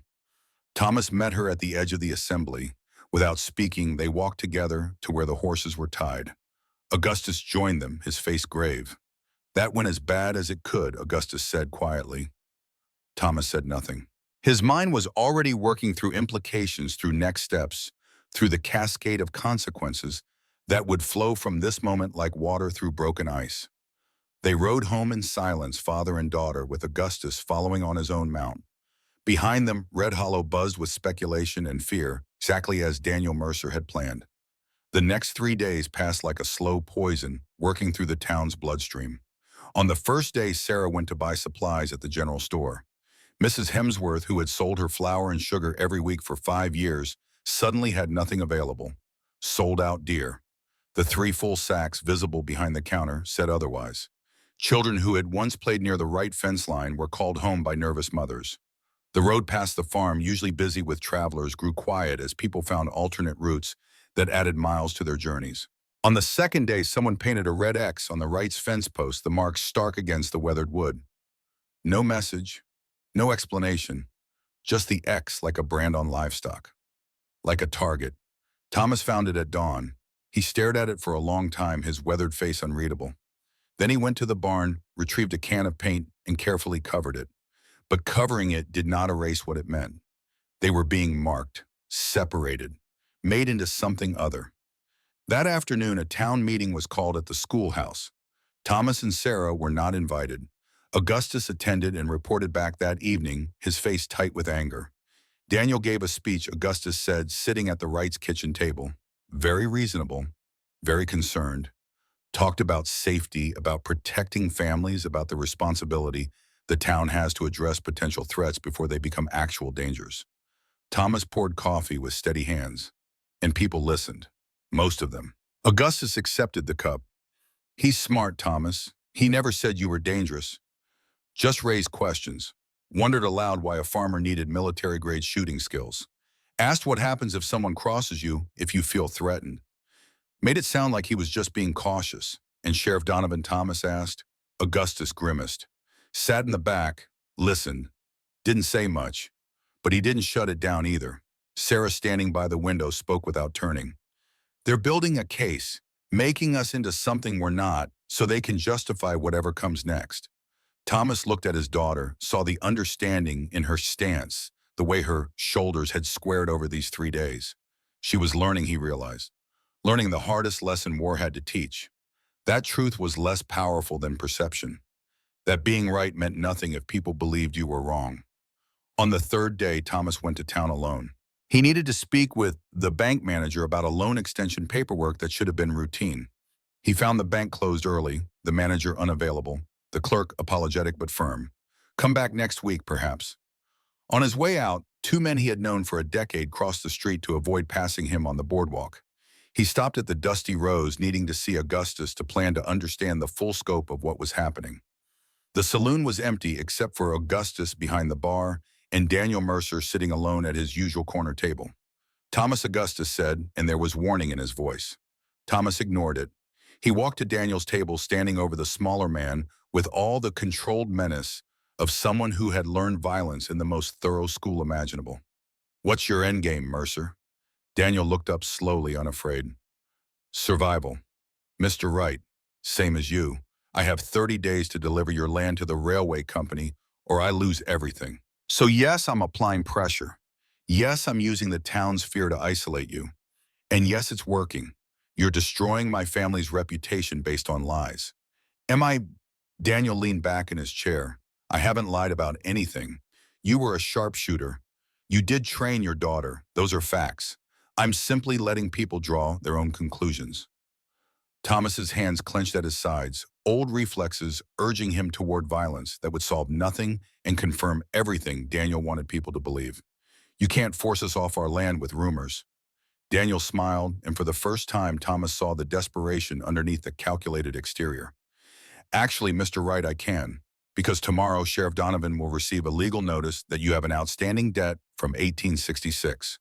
Thomas met her at the edge of the assembly. Without speaking, they walked together to where the horses were tied. Augustus joined them, his face grave. "That went as bad as it could," Augustus said quietly. Thomas said nothing. His mind was already working through implications, through next steps, through the cascade of consequences that would flow from this moment like water through broken ice. They rode home in silence, father and daughter, with Augustus following on his own mount. Behind them, Red Hollow buzzed with speculation and fear, exactly as Daniel Mercer had planned. The next 3 days passed like a slow poison, working through the town's bloodstream. On the first day, Sarah went to buy supplies at the general store. Mrs. Hemsworth, who had sold her flour and sugar every week for 5 years, suddenly had nothing available. Sold out dear. The 3 full sacks visible behind the counter said otherwise. Children who had once played near the right fence line were called home by nervous mothers. The road past the farm, usually busy with travelers, grew quiet as people found alternate routes that added miles to their journeys. On the second day, someone painted a red X on the right's fence post, the mark stark against the weathered wood. No message, no explanation, just the X like a brand on livestock. Like a target. Thomas found it at dawn. He stared at it for a long time, his weathered face unreadable. Then he went to the barn, retrieved a can of paint, and carefully covered it. But covering it did not erase what it meant. They were being marked, separated, made into something other. That afternoon, a town meeting was called at the schoolhouse. Thomas and Sarah were not invited. Augustus attended and reported back that evening, his face tight with anger. Daniel gave a speech, Augustus said, sitting at the Wright's kitchen table. Very reasonable, very concerned. Talked about safety, about protecting families, about the responsibility the town has to address potential threats before they become actual dangers. Thomas poured coffee with steady hands, and people listened, most of them. Augustus accepted the cup. "He's smart, Thomas. He never said you were dangerous. Just raised questions. Wondered aloud why a farmer needed military-grade shooting skills. Asked what happens if someone crosses you if you feel threatened. Made it sound like he was just being cautious. And Sheriff Donovan Thomas asked. Augustus grimaced. Sat in the back, listened. Didn't say much. But he didn't shut it down either. Sarah, standing by the window, spoke without turning. They're building a case, making us into something we're not, so they can justify whatever comes next. Thomas looked at his daughter, saw the understanding in her stance, the way her shoulders had squared over these 3 days. She was learning, he realized. Learning the hardest lesson war had to teach. That truth was less powerful than perception. That being right meant nothing if people believed you were wrong. On the third day, Thomas went to town alone. He needed to speak with the bank manager about a loan extension paperwork that should have been routine. He found the bank closed early, the manager unavailable, the clerk apologetic but firm. Come back next week, perhaps. On his way out, 2 men he had known for a decade crossed the street to avoid passing him on the boardwalk. He stopped at the Dusty Rose, needing to see Augustus to plan to understand the full scope of what was happening. The saloon was empty except for Augustus behind the bar and Daniel Mercer sitting alone at his usual corner table. Thomas, Augustus said, and there was warning in his voice. Thomas ignored it. He walked to Daniel's table, standing over the smaller man with all the controlled menace of someone who had learned violence in the most thorough school imaginable. What's your endgame, Mercer? Daniel looked up slowly, unafraid. Survival. Mr. Wright, same as you. I have 30 days to deliver your land to the railway company or I lose everything. So yes, I'm applying pressure. Yes, I'm using the town's fear to isolate you. And yes, it's working. You're destroying my family's reputation based on lies. Am I? Daniel leaned back in his chair. I haven't lied about anything. You were a sharpshooter. You did train your daughter. Those are facts. I'm simply letting people draw their own conclusions. Thomas's hands clenched at his sides, old reflexes urging him toward violence that would solve nothing and confirm everything Daniel wanted people to believe. You can't force us off our land with rumors. Daniel smiled, and for the first time, Thomas saw the desperation underneath the calculated exterior. Actually, Mr. Wright, I can, because tomorrow Sheriff Donovan will receive a legal notice that you have an outstanding debt from 1866,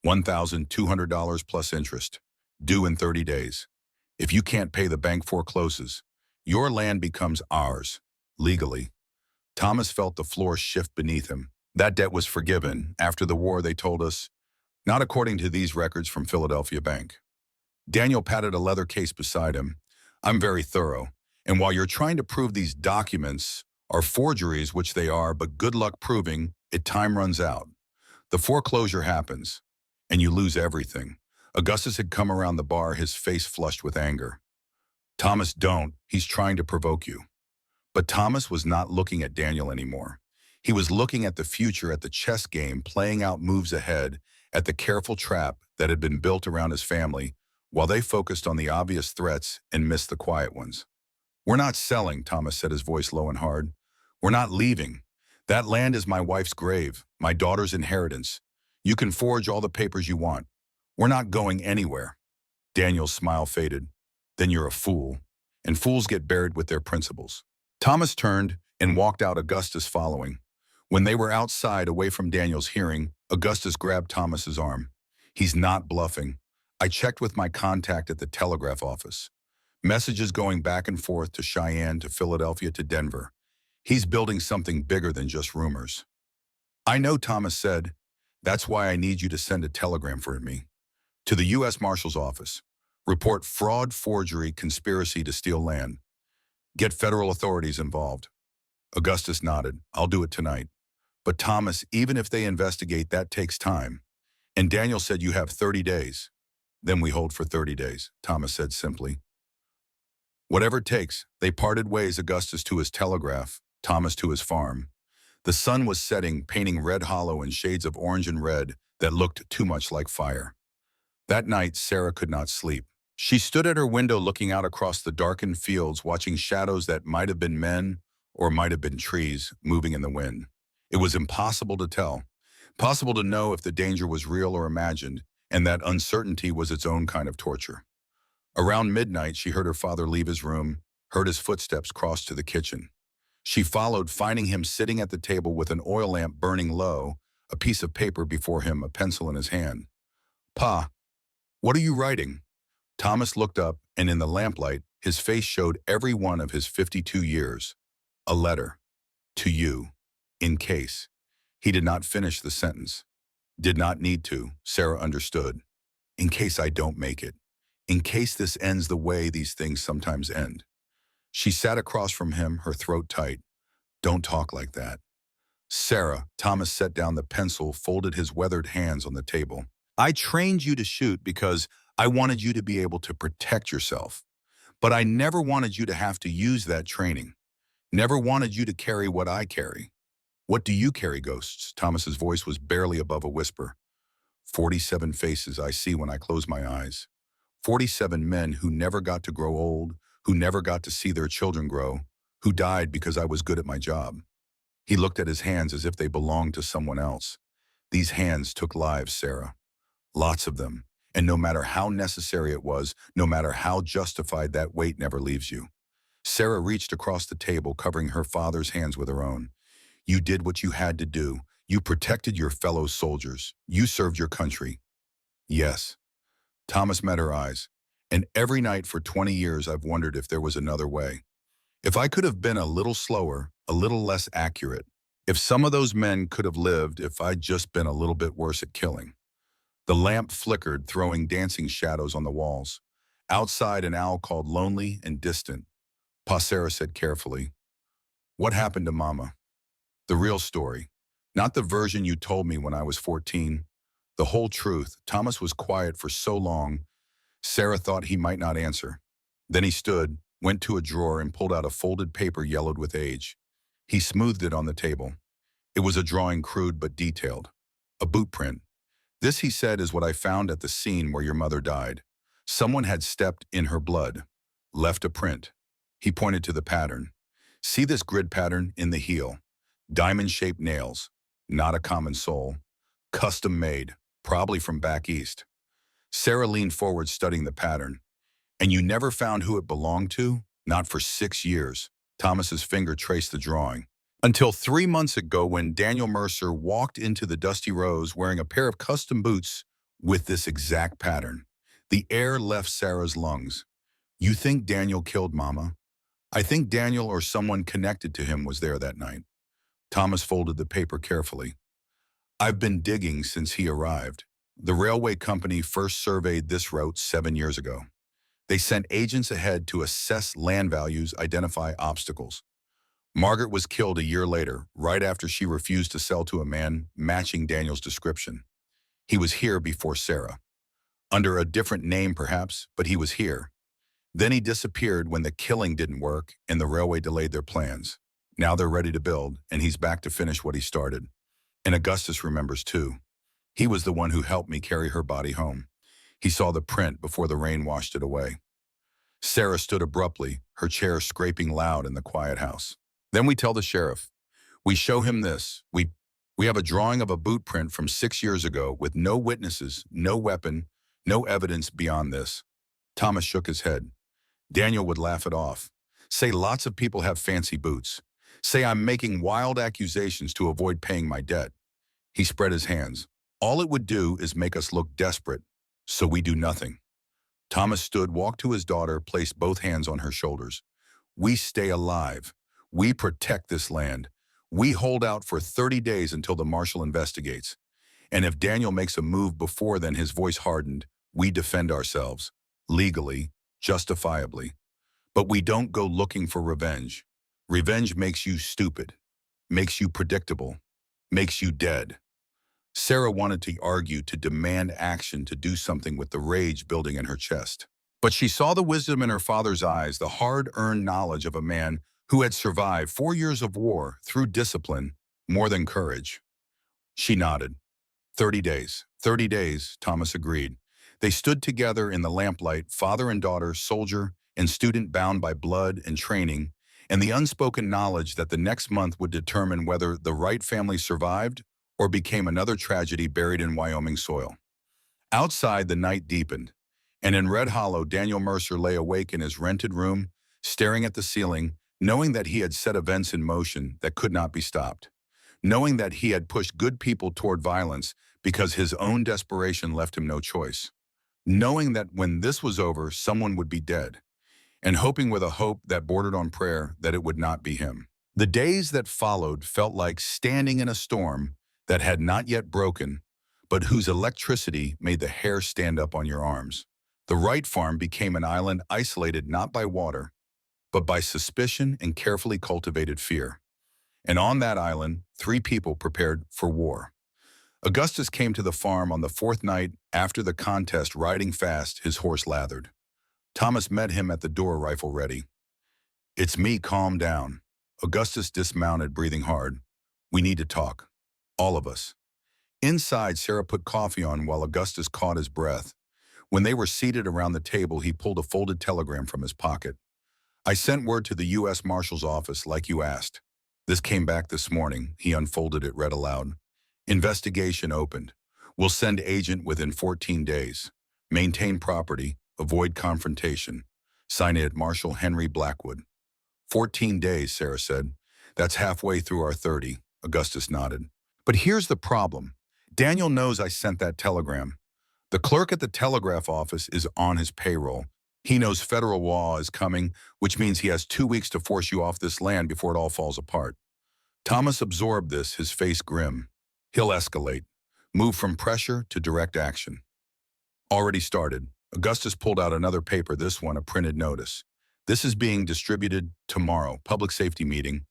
$1,200 plus interest, due in 30 days. If you can't pay, the bank forecloses. Your land becomes ours, legally. Thomas felt the floor shift beneath him. That debt was forgiven. After the war, they told us, not according to these records from Philadelphia Bank. Daniel patted a leather case beside him. I'm very thorough. And while you're trying to prove these documents are forgeries, which they are, but good luck proving it, time runs out. The foreclosure happens, and you lose everything. Augustus had come around the bar, his face flushed with anger. Thomas, don't. He's trying to provoke you. But Thomas was not looking at Daniel anymore. He was looking at the future, at the chess game, playing out moves ahead, at the careful trap that had been built around his family, while they focused on the obvious threats and missed the quiet ones. We're not selling, Thomas said, his voice low and hard. We're not leaving. That land is my wife's grave, my daughter's inheritance. You can forge all the papers you want. We're not going anywhere. Daniel's smile faded. Then you're a fool, and fools get buried with their principles. Thomas turned and walked out, Augustus following. When they were outside, away from Daniel's hearing, Augustus grabbed Thomas's arm. He's not bluffing. I checked with my contact at the telegraph office. Messages going back and forth to Cheyenne, to Philadelphia, to Denver. He's building something bigger than just rumors. I know, Thomas said. That's why I need you to send a telegram for me. To the U.S. Marshal's office. Report fraud, forgery, conspiracy to steal land. Get federal authorities involved. Augustus nodded. I'll do it tonight. But Thomas, even if they investigate, that takes time. And Daniel said you have 30 days. Then we hold for 30 days, Thomas said simply. Whatever it takes. They parted ways, Augustus to his telegraph, Thomas to his farm. The sun was setting, painting Red Hollow in shades of orange and red that looked too much like fire. That night, Sarah could not sleep. She stood at her window looking out across the darkened fields, watching shadows that might have been men or might have been trees moving in the wind. It was impossible to tell. Possible to know if the danger was real or imagined, and that uncertainty was its own kind of torture. Around midnight, she heard her father leave his room, heard his footsteps cross to the kitchen. She followed, finding him sitting at the table with an oil lamp burning low, a piece of paper before him, a pencil in his hand. "Pa, what are you writing?" Thomas looked up, and in the lamplight, his face showed every one of his 52 years. "A letter. To you. In case." He did not finish the sentence. Did not need to, Sarah understood. In case I don't make it. In case this ends the way these things sometimes end. She sat across from him, her throat tight. "Don't talk like that." "Sarah," Thomas set down the pencil, folded his weathered hands on the table. "I trained you to shoot because I wanted you to be able to protect yourself. But I never wanted you to have to use that training. Never wanted you to carry what I carry." "What do you carry, Ghosts?" Thomas's voice was barely above a whisper. 47 faces I see when I close my eyes. 47 men who never got to grow old, who never got to see their children grow, who died because I was good at my job." He looked at his hands as if they belonged to someone else. "These hands took lives, Sarah. Lots of them. And no matter how necessary it was, no matter how justified, that weight never leaves you." Sarah reached across the table, covering her father's hands with her own. "You did what you had to do. You protected your fellow soldiers. You served your country." "Yes." Thomas met her eyes. "And every night for 20 years I've wondered if there was another way. If I could have been a little slower, a little less accurate. If some of those men could have lived, if I'd just been a little bit worse at killing." The lamp flickered, throwing dancing shadows on the walls. Outside, an owl called, lonely and distant. Pa, Sarah said carefully, "What happened to Mama?" "The real story. Not the version you told me when I was 14. The whole truth." Thomas was quiet for so long, Sarah thought he might not answer. Then he stood, went to a drawer, and pulled out a folded paper yellowed with age. He smoothed it on the table. It was a drawing, crude but detailed. A boot print. "This," he said, "is what I found at the scene where your mother died. Someone had stepped in her blood. Left a print." He pointed to the pattern. "See this grid pattern in the heel? Diamond-shaped nails. Not a common sole. Custom made. Probably from back east." Sarah leaned forward, studying the pattern. "And you never found who it belonged to?" "Not for 6 years." Thomas's finger traced the drawing. "Until 3 months ago, when Daniel Mercer walked into the Dusty Rose wearing a pair of custom boots with this exact pattern." The air left Sarah's lungs. "You think Daniel killed Mama?" "I think Daniel or someone connected to him was there that night." Thomas folded the paper carefully. "I've been digging since he arrived. The railway company first surveyed this route 7 years ago. They sent agents ahead to assess land values, identify obstacles. Margaret was killed a year later, right after she refused to sell to a man matching Daniel's description. He was here before Sarah. Under a different name perhaps, but he was here. Then he disappeared when the killing didn't work and the railway delayed their plans. Now they're ready to build, and he's back to finish what he started. And Augustus remembers too. He was the one who helped me carry her body home. He saw the print before the rain washed it away." Sarah stood abruptly, her chair scraping loud in the quiet house. "Then we tell the sheriff. We show him this. We have a drawing of a boot print from 6 years ago with no witnesses, no weapon, no evidence beyond this." Thomas shook his head. "Daniel would laugh it off. Say lots of people have fancy boots. Say I'm making wild accusations to avoid paying my debt." He spread his hands. "All it would do is make us look desperate, so we do nothing." Thomas stood, walked to his daughter, placed both hands on her shoulders. "We stay alive. We protect this land. We hold out for 30 days until the marshal investigates. And if Daniel makes a move before then," his voice hardened, "we defend ourselves. Legally, justifiably. But we don't go looking for revenge. Revenge makes you stupid, makes you predictable, makes you dead." Sarah wanted to argue, to demand action, to do something with the rage building in her chest. But she saw the wisdom in her father's eyes, the hard-earned knowledge of a man who had survived 4 years of war through discipline, more than courage. She nodded. 30 days. 30 days, Thomas agreed. They stood together in the lamplight, father and daughter, soldier and student, bound by blood and training, and the unspoken knowledge that the next month would determine whether the Wright family survived or became another tragedy buried in Wyoming soil. Outside, the night deepened, and in Red Hollow, Daniel Mercer lay awake in his rented room, staring at the ceiling, knowing that he had set events in motion that could not be stopped, knowing that he had pushed good people toward violence because his own desperation left him no choice, knowing that when this was over, someone would be dead, and hoping with a hope that bordered on prayer that it would not be him. The days that followed felt like standing in a storm that had not yet broken, but whose electricity made the hair stand up on your arms. The Wright farm became an island isolated not by water, but by suspicion and carefully cultivated fear. And on that island, 3 people prepared for war. Augustus came to the farm on the 4th night after the contest, riding fast, his horse lathered. Thomas met him at the door, rifle ready. "It's me, calm down." Augustus dismounted, breathing hard. "We need to talk. All of us." Inside, Sarah put coffee on while Augustus caught his breath. When they were seated around the table, he pulled a folded telegram from his pocket. "I sent word to the U.S. Marshal's office like you asked. This came back this morning." He unfolded it, read aloud. "Investigation opened. We'll send agent within 14 days. Maintain property. Avoid confrontation. Sign it, Marshal Henry Blackwood." 14 days, Sarah said. "That's halfway through our 30. Augustus nodded. "But here's the problem. Daniel knows I sent that telegram. The clerk at the telegraph office is on his payroll. He knows federal law is coming, which means he has 2 weeks to force you off this land before it all falls apart." Thomas absorbed this, his face grim. He'll escalate. Move from pressure to direct action. Already started. Augustus pulled out another paper, this one a printed notice. "This is being distributed tomorrow. Public safety meeting.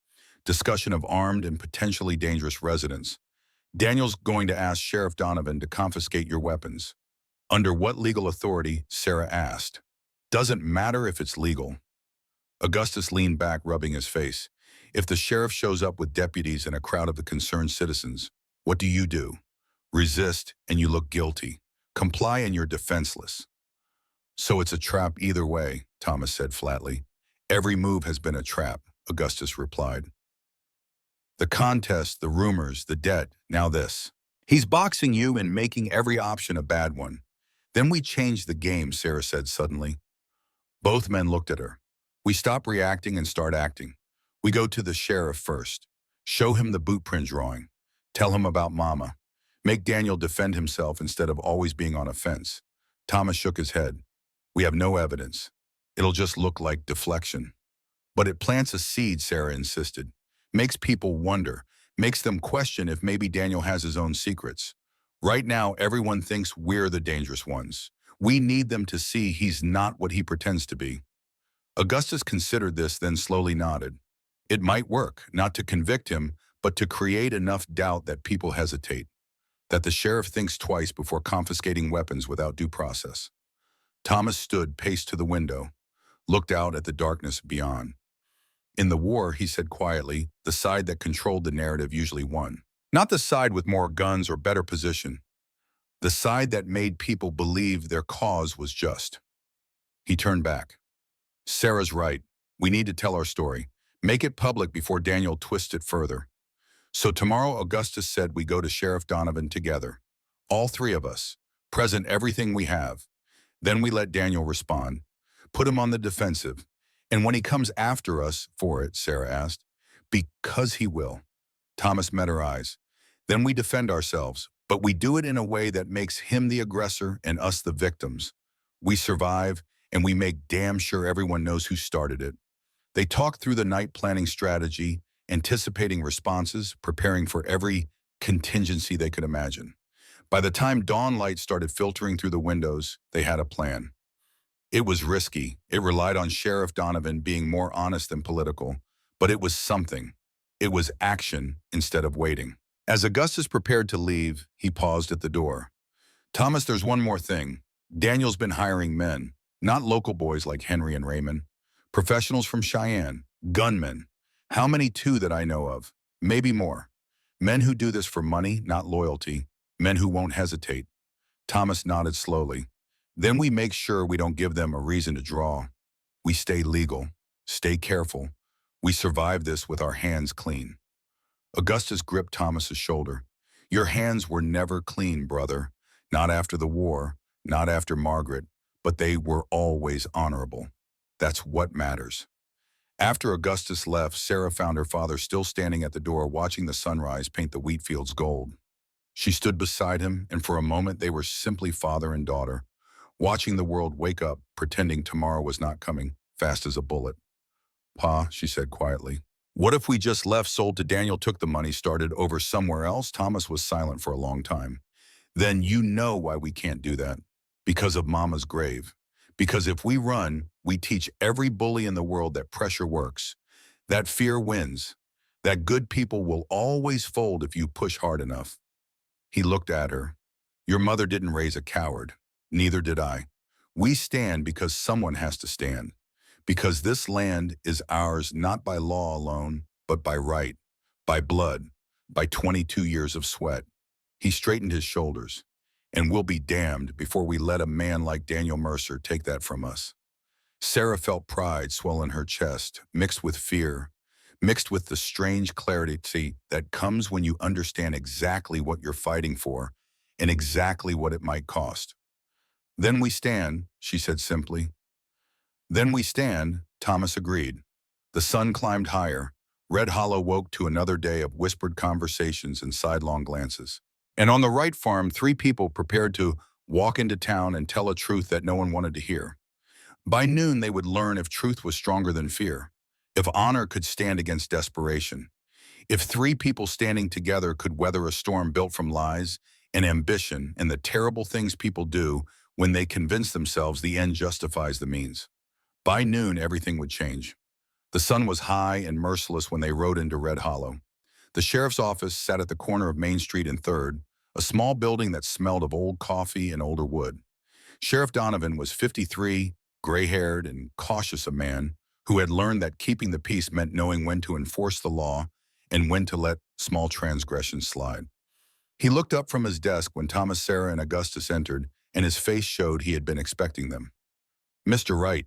Discussion of armed and potentially dangerous residents. Daniel's going to ask Sheriff Donovan to confiscate your weapons." "Under what legal authority?" Sarah asked. "Doesn't matter if it's legal." Augustus leaned back, rubbing his face. "If the sheriff shows up with deputies and a crowd of the concerned citizens, what do? Resist and you look guilty. Comply and you're defenseless." "So it's a trap either way," Thomas said flatly. "Every move has been a trap," Augustus replied. "The contest, the rumors, the debt, now this. He's boxing you and making every option a bad one." "Then we change the game," Sarah said suddenly. Both men looked at her. "We stop reacting and start acting. We go to the sheriff first. Show him the boot print drawing. Tell him about Mama. Make Daniel defend himself instead of always being on a fence." Thomas shook his head. "We have no evidence. It'll just look like deflection." "But it plants a seed," Sarah insisted. "Makes people wonder. Makes them question if maybe Daniel has his own secrets. Right now, everyone thinks we're the dangerous ones. We need them to see he's not what he pretends to be." Augustus considered this, then slowly nodded. "It might work, not to convict him, but to create enough doubt that people hesitate. That the sheriff thinks twice before confiscating weapons without due process." Thomas stood, paced to the window, looked out at the darkness beyond. "In the war," he said quietly, "the side that controlled the narrative usually won. Not the side with more guns or better position. The side that made people believe their cause was just." He turned back. "Sarah's right. We need to tell our story. Make it public before Daniel twists it further." So tomorrow, Augustus said, we go to Sheriff Donovan together. All 3 of us. Present everything we have. Then we let Daniel respond. Put him on the defensive. "And when he comes after us for it," Sarah asked. "Because he will." Thomas met her eyes. "Then we defend ourselves, but we do it in a way that makes him the aggressor and us the victims. We survive, and we make damn sure everyone knows who started it." They talked through the night, planning strategy, anticipating responses, preparing for every contingency they could imagine. By the time dawn light started filtering through the windows, they had a plan. It was risky. It relied on Sheriff Donovan being more honest than political, but it was something. It was action instead of waiting. As Augustus prepared to leave, he paused at the door. "Thomas, there's one more thing. Daniel's been hiring men, not local boys like Henry and Raymond. Professionals from Cheyenne, gunmen. How many? 2 that I know of. Maybe more. Men who do this for money, not loyalty. Men who won't hesitate." Thomas nodded slowly. "Then we make sure we don't give them a reason to draw. We stay legal. Stay careful. We survive this with our hands clean." Augustus gripped Thomas's shoulder. "Your hands were never clean, brother. Not after the war, not after Margaret, but they were always honorable. That's what matters." After Augustus left, Sarah found her father still standing at the door watching the sunrise paint the wheat fields gold. She stood beside him, and for a moment they were simply father and daughter, watching the world wake up, pretending tomorrow was not coming, fast as a bullet. Pa, she said quietly. What if we just left, sold to Daniel, took the money, started over somewhere else? Thomas was silent for a long time. Then you know why we can't do that. Because of Mama's grave. Because if we run, we teach every bully in the world that pressure works, that fear wins, that good people will always fold if you push hard enough. He looked at her. Your mother didn't raise a coward. Neither did I. We stand because someone has to stand. Because this land is ours not by law alone, but by right, by blood, by 22 years of sweat. He straightened his shoulders. And we'll be damned before we let a man like Daniel Mercer take that from us. Sarah felt pride swell in her chest, mixed with fear, mixed with the strange clarity that comes when you understand exactly what you're fighting for and exactly what it might cost. Then we stand, she said simply. Then we stand, Thomas agreed. The sun climbed higher. Red Hollow woke to another day of whispered conversations and sidelong glances. And on the Wright farm, 3 people prepared to walk into town and tell a truth that no one wanted to hear. By noon, they would learn if truth was stronger than fear, if honor could stand against desperation, if 3 people standing together could weather a storm built from lies and ambition and the terrible things people do when they convince themselves the end justifies the means. By noon, everything would change. The sun was high and merciless when they rode into Red Hollow. The sheriff's office sat at the corner of Main Street and 3rd, a small building that smelled of old coffee and older wood. Sheriff Donovan was 53, gray-haired and cautious a man who had learned that keeping the peace meant knowing when to enforce the law and when to let small transgressions slide. He looked up from his desk when Thomas, Sarah, and Augustus entered, and his face showed he had been expecting them. Mr. Wright,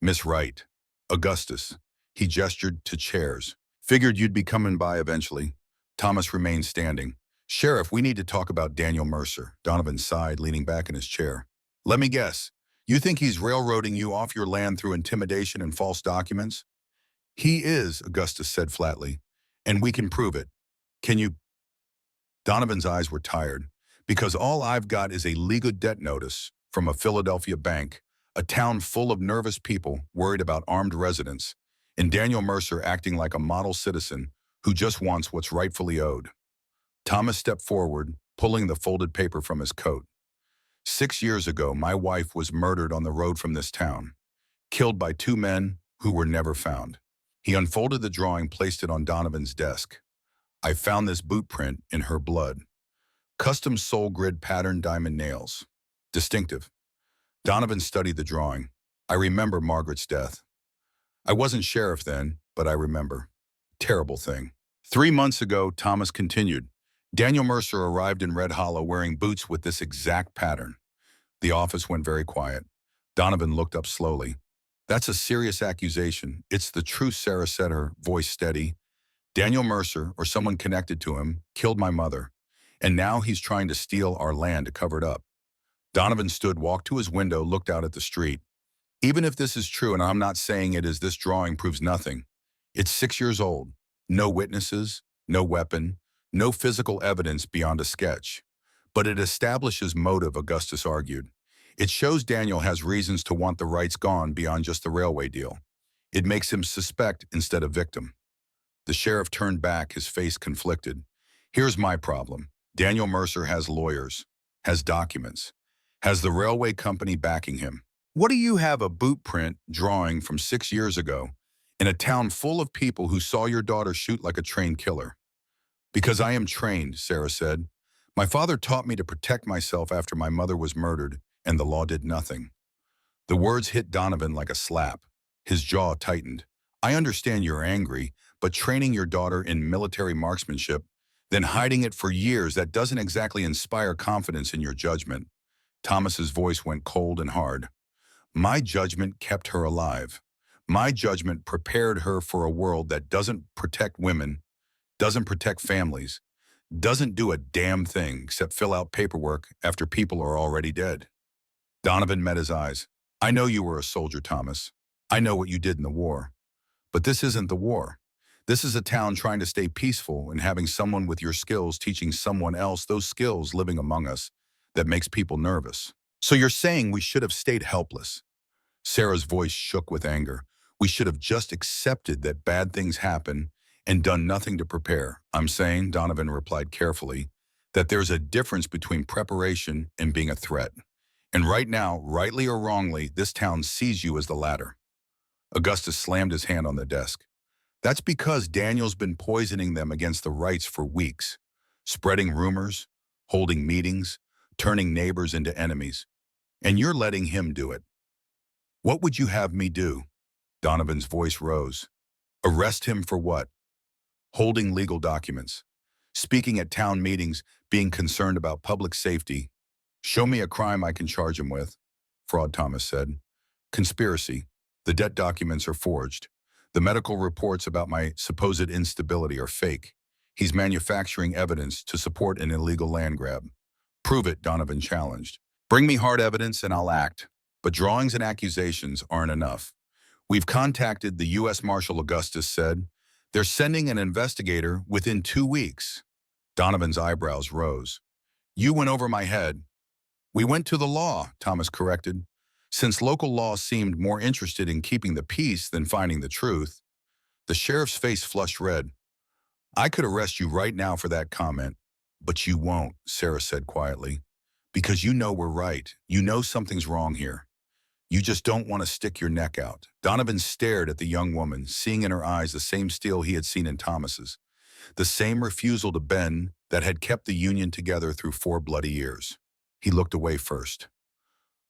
Miss Wright, Augustus. He gestured to chairs. Figured you'd be coming by eventually. Thomas remained standing. Sheriff, we need to talk about Daniel Mercer. Donovan sighed, leaning back in his chair. Let me guess. You think he's railroading you off your land through intimidation and false documents? He is, Augustus said flatly. And we can prove it. Can you? Donovan's eyes were tired. Because all I've got is a legal debt notice from a Philadelphia bank, a town full of nervous people worried about armed residents, and Daniel Mercer acting like a model citizen who just wants what's rightfully owed. Thomas stepped forward, pulling the folded paper from his coat. 6 years ago, my wife was murdered on the road from this town, killed by 2 men who were never found. He unfolded the drawing, placed it on Donovan's desk. I found this boot print in her blood. Custom sole grid pattern diamond nails. Distinctive. Donovan studied the drawing. I remember Margaret's death. I wasn't sheriff then, but I remember. Terrible thing. 3 months ago, Thomas continued. Daniel Mercer arrived in Red Hollow wearing boots with this exact pattern. The office went very quiet. Donovan looked up slowly. That's a serious accusation. It's the truth, Sarah said, her voice steady. Daniel Mercer, or someone connected to him, killed my mother. And now he's trying to steal our land to cover it up. Donovan stood, walked to his window, looked out at the street. Even if this is true, and I'm not saying it is, this drawing proves nothing. It's 6 years old. No witnesses, no weapon, no physical evidence beyond a sketch. But it establishes motive, Augustus argued. It shows Daniel has reasons to want the rights gone beyond just the railway deal. It makes him suspect instead of victim. The sheriff turned back, his face conflicted. Here's my problem. Daniel Mercer has lawyers, has documents, has the railway company backing him. What do you have a boot print drawing from 6 years ago in a town full of people who saw your daughter shoot like a trained killer? Because I am trained, Sarah said. My father taught me to protect myself after my mother was murdered, and the law did nothing. The words hit Donovan like a slap. His jaw tightened. I understand you're angry, but training your daughter in military marksmanship, then hiding it for years, that doesn't exactly inspire confidence in your judgment. Thomas's voice went cold and hard. My judgment kept her alive. My judgment prepared her for a world that doesn't protect women, doesn't protect families, doesn't do a damn thing except fill out paperwork after people are already dead. Donovan met his eyes. I know you were a soldier, Thomas. I know what you did in the war. But this isn't the war. This is a town trying to stay peaceful and having someone with your skills teaching someone else those skills living among us that makes people nervous. So you're saying we should have stayed helpless? Sarah's voice shook with anger. We should have just accepted that bad things happen and done nothing to prepare. I'm saying, Donovan replied carefully, that there's a difference between preparation and being a threat. And right now, rightly or wrongly, this town sees you as the latter. Augustus slammed his hand on the desk. That's because Daniel's been poisoning them against the rights for weeks, spreading rumors, holding meetings, turning neighbors into enemies. And you're letting him do it. What would you have me do? Donovan's voice rose. Arrest him for what? Holding legal documents, speaking at town meetings, being concerned about public safety. Show me a crime I can charge him with, Fraud Thomas said. Conspiracy. The debt documents are forged. The medical reports about my supposed instability are fake. He's manufacturing evidence to support an illegal land grab. Prove it, Donovan challenged. Bring me hard evidence and I'll act. But drawings and accusations aren't enough. We've contacted the U.S. Marshal, Augustus said. They're sending an investigator within 2 weeks. Donovan's eyebrows rose. You went over my head. We went to the law, Thomas corrected. Since local law seemed more interested in keeping the peace than finding the truth, the sheriff's face flushed red. I could arrest you right now for that comment, but you won't, Sarah said quietly, because you know we're right. You know something's wrong here. You just don't want to stick your neck out. Donovan stared at the young woman, seeing in her eyes the same steel he had seen in Thomas's, the same refusal to bend that had kept the union together through 4 bloody years. He looked away first.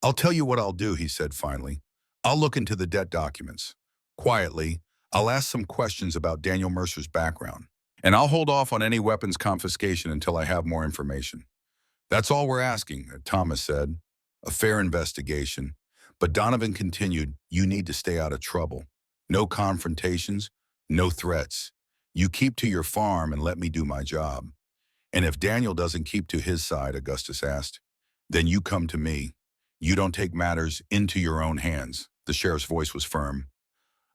I'll tell you what I'll do, he said finally. I'll look into the debt documents. Quietly, I'll ask some questions about Daniel Mercer's background, and I'll hold off on any weapons confiscation until I have more information. That's all we're asking, Thomas said. A fair investigation. But Donovan continued, you need to stay out of trouble. No confrontations, no threats. You keep to your farm and let me do my job. And if Daniel doesn't keep to his side, Augustus asked, then you come to me. You don't take matters into your own hands. The sheriff's voice was firm.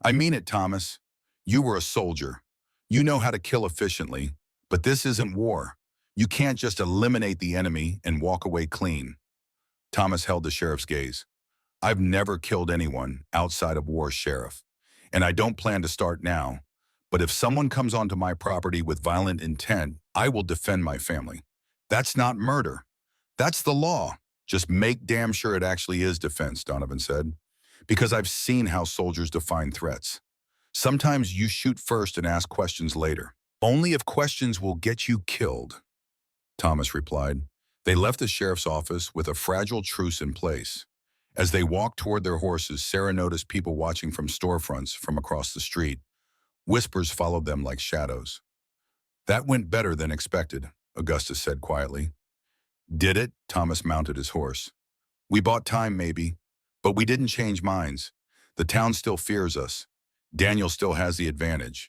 I mean it, Thomas. You were a soldier. You know how to kill efficiently, but this isn't war. You can't just eliminate the enemy and walk away clean. Thomas held the sheriff's gaze. I've never killed anyone outside of war, Sheriff, and I don't plan to start now. But if someone comes onto my property with violent intent, I will defend my family. That's not murder. That's the law. Just make damn sure it actually is defense, Donovan said, because I've seen how soldiers define threats. Sometimes you shoot first and ask questions later. Only if questions will get you killed, Thomas replied. They left the sheriff's office with a fragile truce in place. As they walked toward their horses, Sarah noticed people watching from storefronts from across the street. Whispers followed them like shadows. That went better than expected, Augustus said quietly. Did it? Thomas mounted his horse. We bought time, maybe, but we didn't change minds. The town still fears us. Daniel still has the advantage.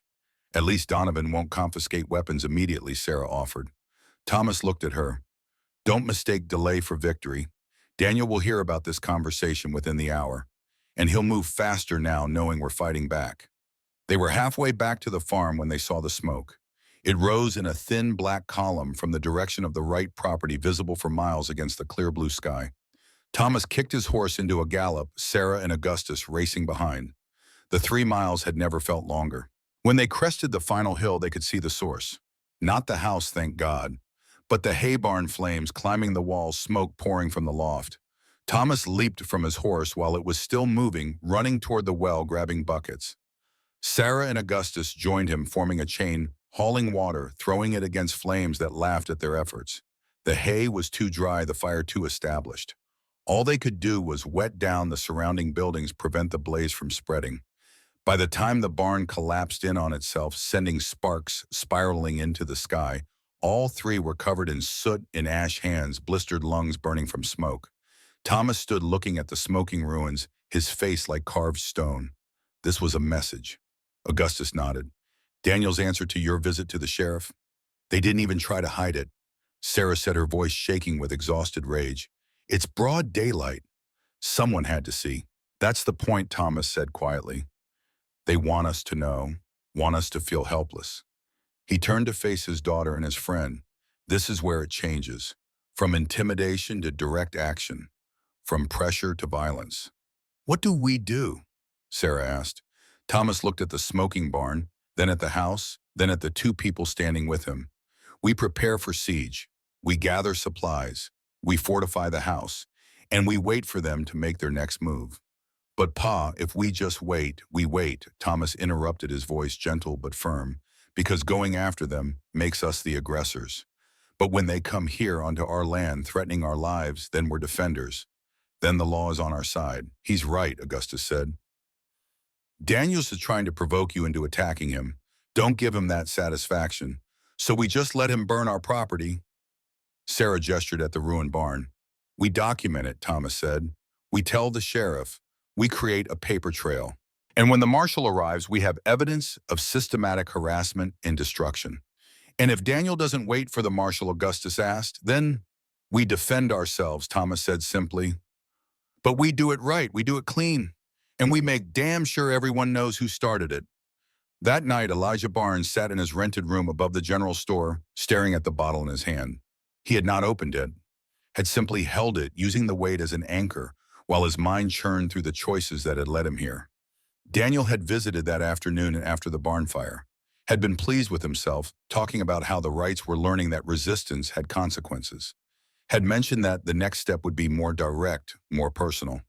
At least Donovan won't confiscate weapons immediately, Sarah offered. Thomas looked at her. Don't mistake delay for victory. Daniel will hear about this conversation within the hour, and he'll move faster now knowing we're fighting back. They were halfway back to the farm when they saw the smoke. It rose in a thin black column from the direction of the Wright property, visible for miles against the clear blue sky. Thomas kicked his horse into a gallop, Sarah and Augustus racing behind. The 3 miles had never felt longer. When they crested the final hill, they could see the source. Not the house, thank God, but the hay barn flames climbing the walls, smoke pouring from the loft. Thomas leaped from his horse while it was still moving, running toward the well, grabbing buckets. Sarah and Augustus joined him, forming a chain, hauling water, throwing it against flames that laughed at their efforts. The hay was too dry, the fire too established. All they could do was wet down the surrounding buildings, prevent the blaze from spreading. By the time the barn collapsed in on itself, sending sparks spiraling into the sky, all 3 were covered in soot and ash, hands, blistered lungs burning from smoke. Thomas stood looking at the smoking ruins, his face like carved stone. This was a message. Augustus nodded. Daniel's answer to your visit to the sheriff? They didn't even try to hide it. Sarah said, her voice shaking with exhausted rage. It's broad daylight. Someone had to see. That's the point, Thomas said quietly. They want us to know, want us to feel helpless. He turned to face his daughter and his friend. This is where it changes. From intimidation to direct action. From pressure to violence. What do we do? Sarah asked. Thomas looked at the smoking barn, then at the house, then at the two people standing with him. We prepare for siege. We gather supplies. We fortify the house. And we wait for them to make their next move. But Pa, if we just wait, we wait, Thomas interrupted, his voice gentle but firm, because going after them makes us the aggressors. But when they come here onto our land threatening our lives, then we're defenders. Then the law is on our side. He's right, Augustus said. Daniel's is trying to provoke you into attacking him. Don't give him that satisfaction. So we just let him burn our property. Sarah gestured at the ruined barn. We document it, Thomas said. We tell the sheriff. We create a paper trail. And when the marshal arrives, we have evidence of systematic harassment and destruction. And if Daniel doesn't wait for the marshal, Augustus asked, then we defend ourselves, Thomas said simply. But we do it right, we do it clean. And we make damn sure everyone knows who started it. That night, Elijah Barnes sat in his rented room above the general store, staring at the bottle in his hand. He had not opened it, had simply held it, using the weight as an anchor, while his mind churned through the choices that had led him here. Daniel had visited that afternoon after the barn fire, had been pleased with himself, talking about how the Wrights were learning that resistance had consequences, had mentioned that the next step would be more direct, more personal,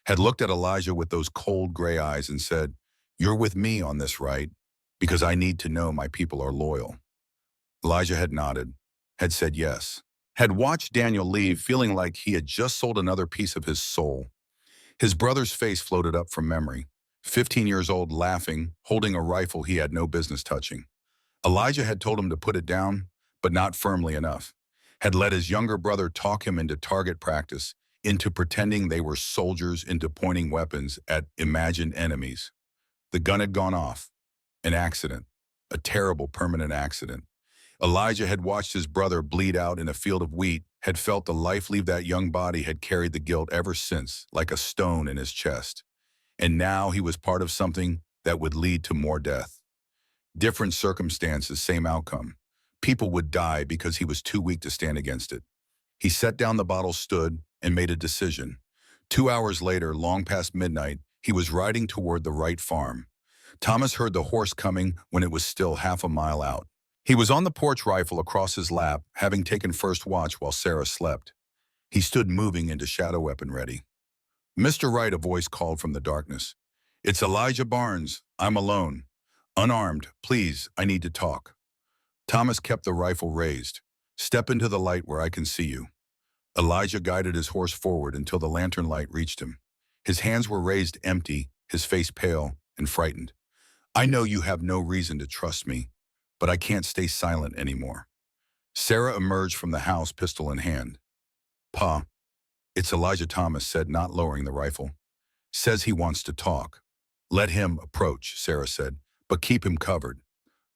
had looked at Elijah with those cold gray eyes and said, "You're with me on this, right? Because I need to know my people are loyal." Elijah had nodded, had said yes, had watched Daniel leave feeling like he had just sold another piece of his soul. His brother's face floated up from memory, 15 years old, laughing, holding a rifle he had no business touching. Elijah had told him to put it down, but not firmly enough, had let his younger brother talk him into target practice, into pretending they were soldiers, into pointing weapons at imagined enemies. The gun had gone off. An accident. A terrible permanent accident. Elijah had watched his brother bleed out in a field of wheat, had felt the life leave that young body, had carried the guilt ever since, like a stone in his chest. And now he was part of something that would lead to more death. Different circumstances, same outcome. People would die because he was too weak to stand against it. He set down the bottle, stood, and made a decision. 2 hours later, long past midnight, he was riding toward the Wright farm. Thomas heard the horse coming when it was still half a mile out. He was on the porch, rifle across his lap, having taken first watch while Sarah slept. He stood moving into shadow weapon ready. "Mr. Wright," a voice called from the darkness. "It's Elijah Barnes. I'm alone. Unarmed. Please, I need to talk." Thomas kept the rifle raised. "Step into the light where I can see you." Elijah guided his horse forward until the lantern light reached him. His hands were raised empty, his face pale and frightened. "I know you have no reason to trust me, but I can't stay silent anymore." Sarah emerged from the house, pistol in hand. "Pa, it's Elijah," Thomas said, not lowering the rifle. "Says he wants to talk." "Let him approach," Sarah said, "but keep him covered."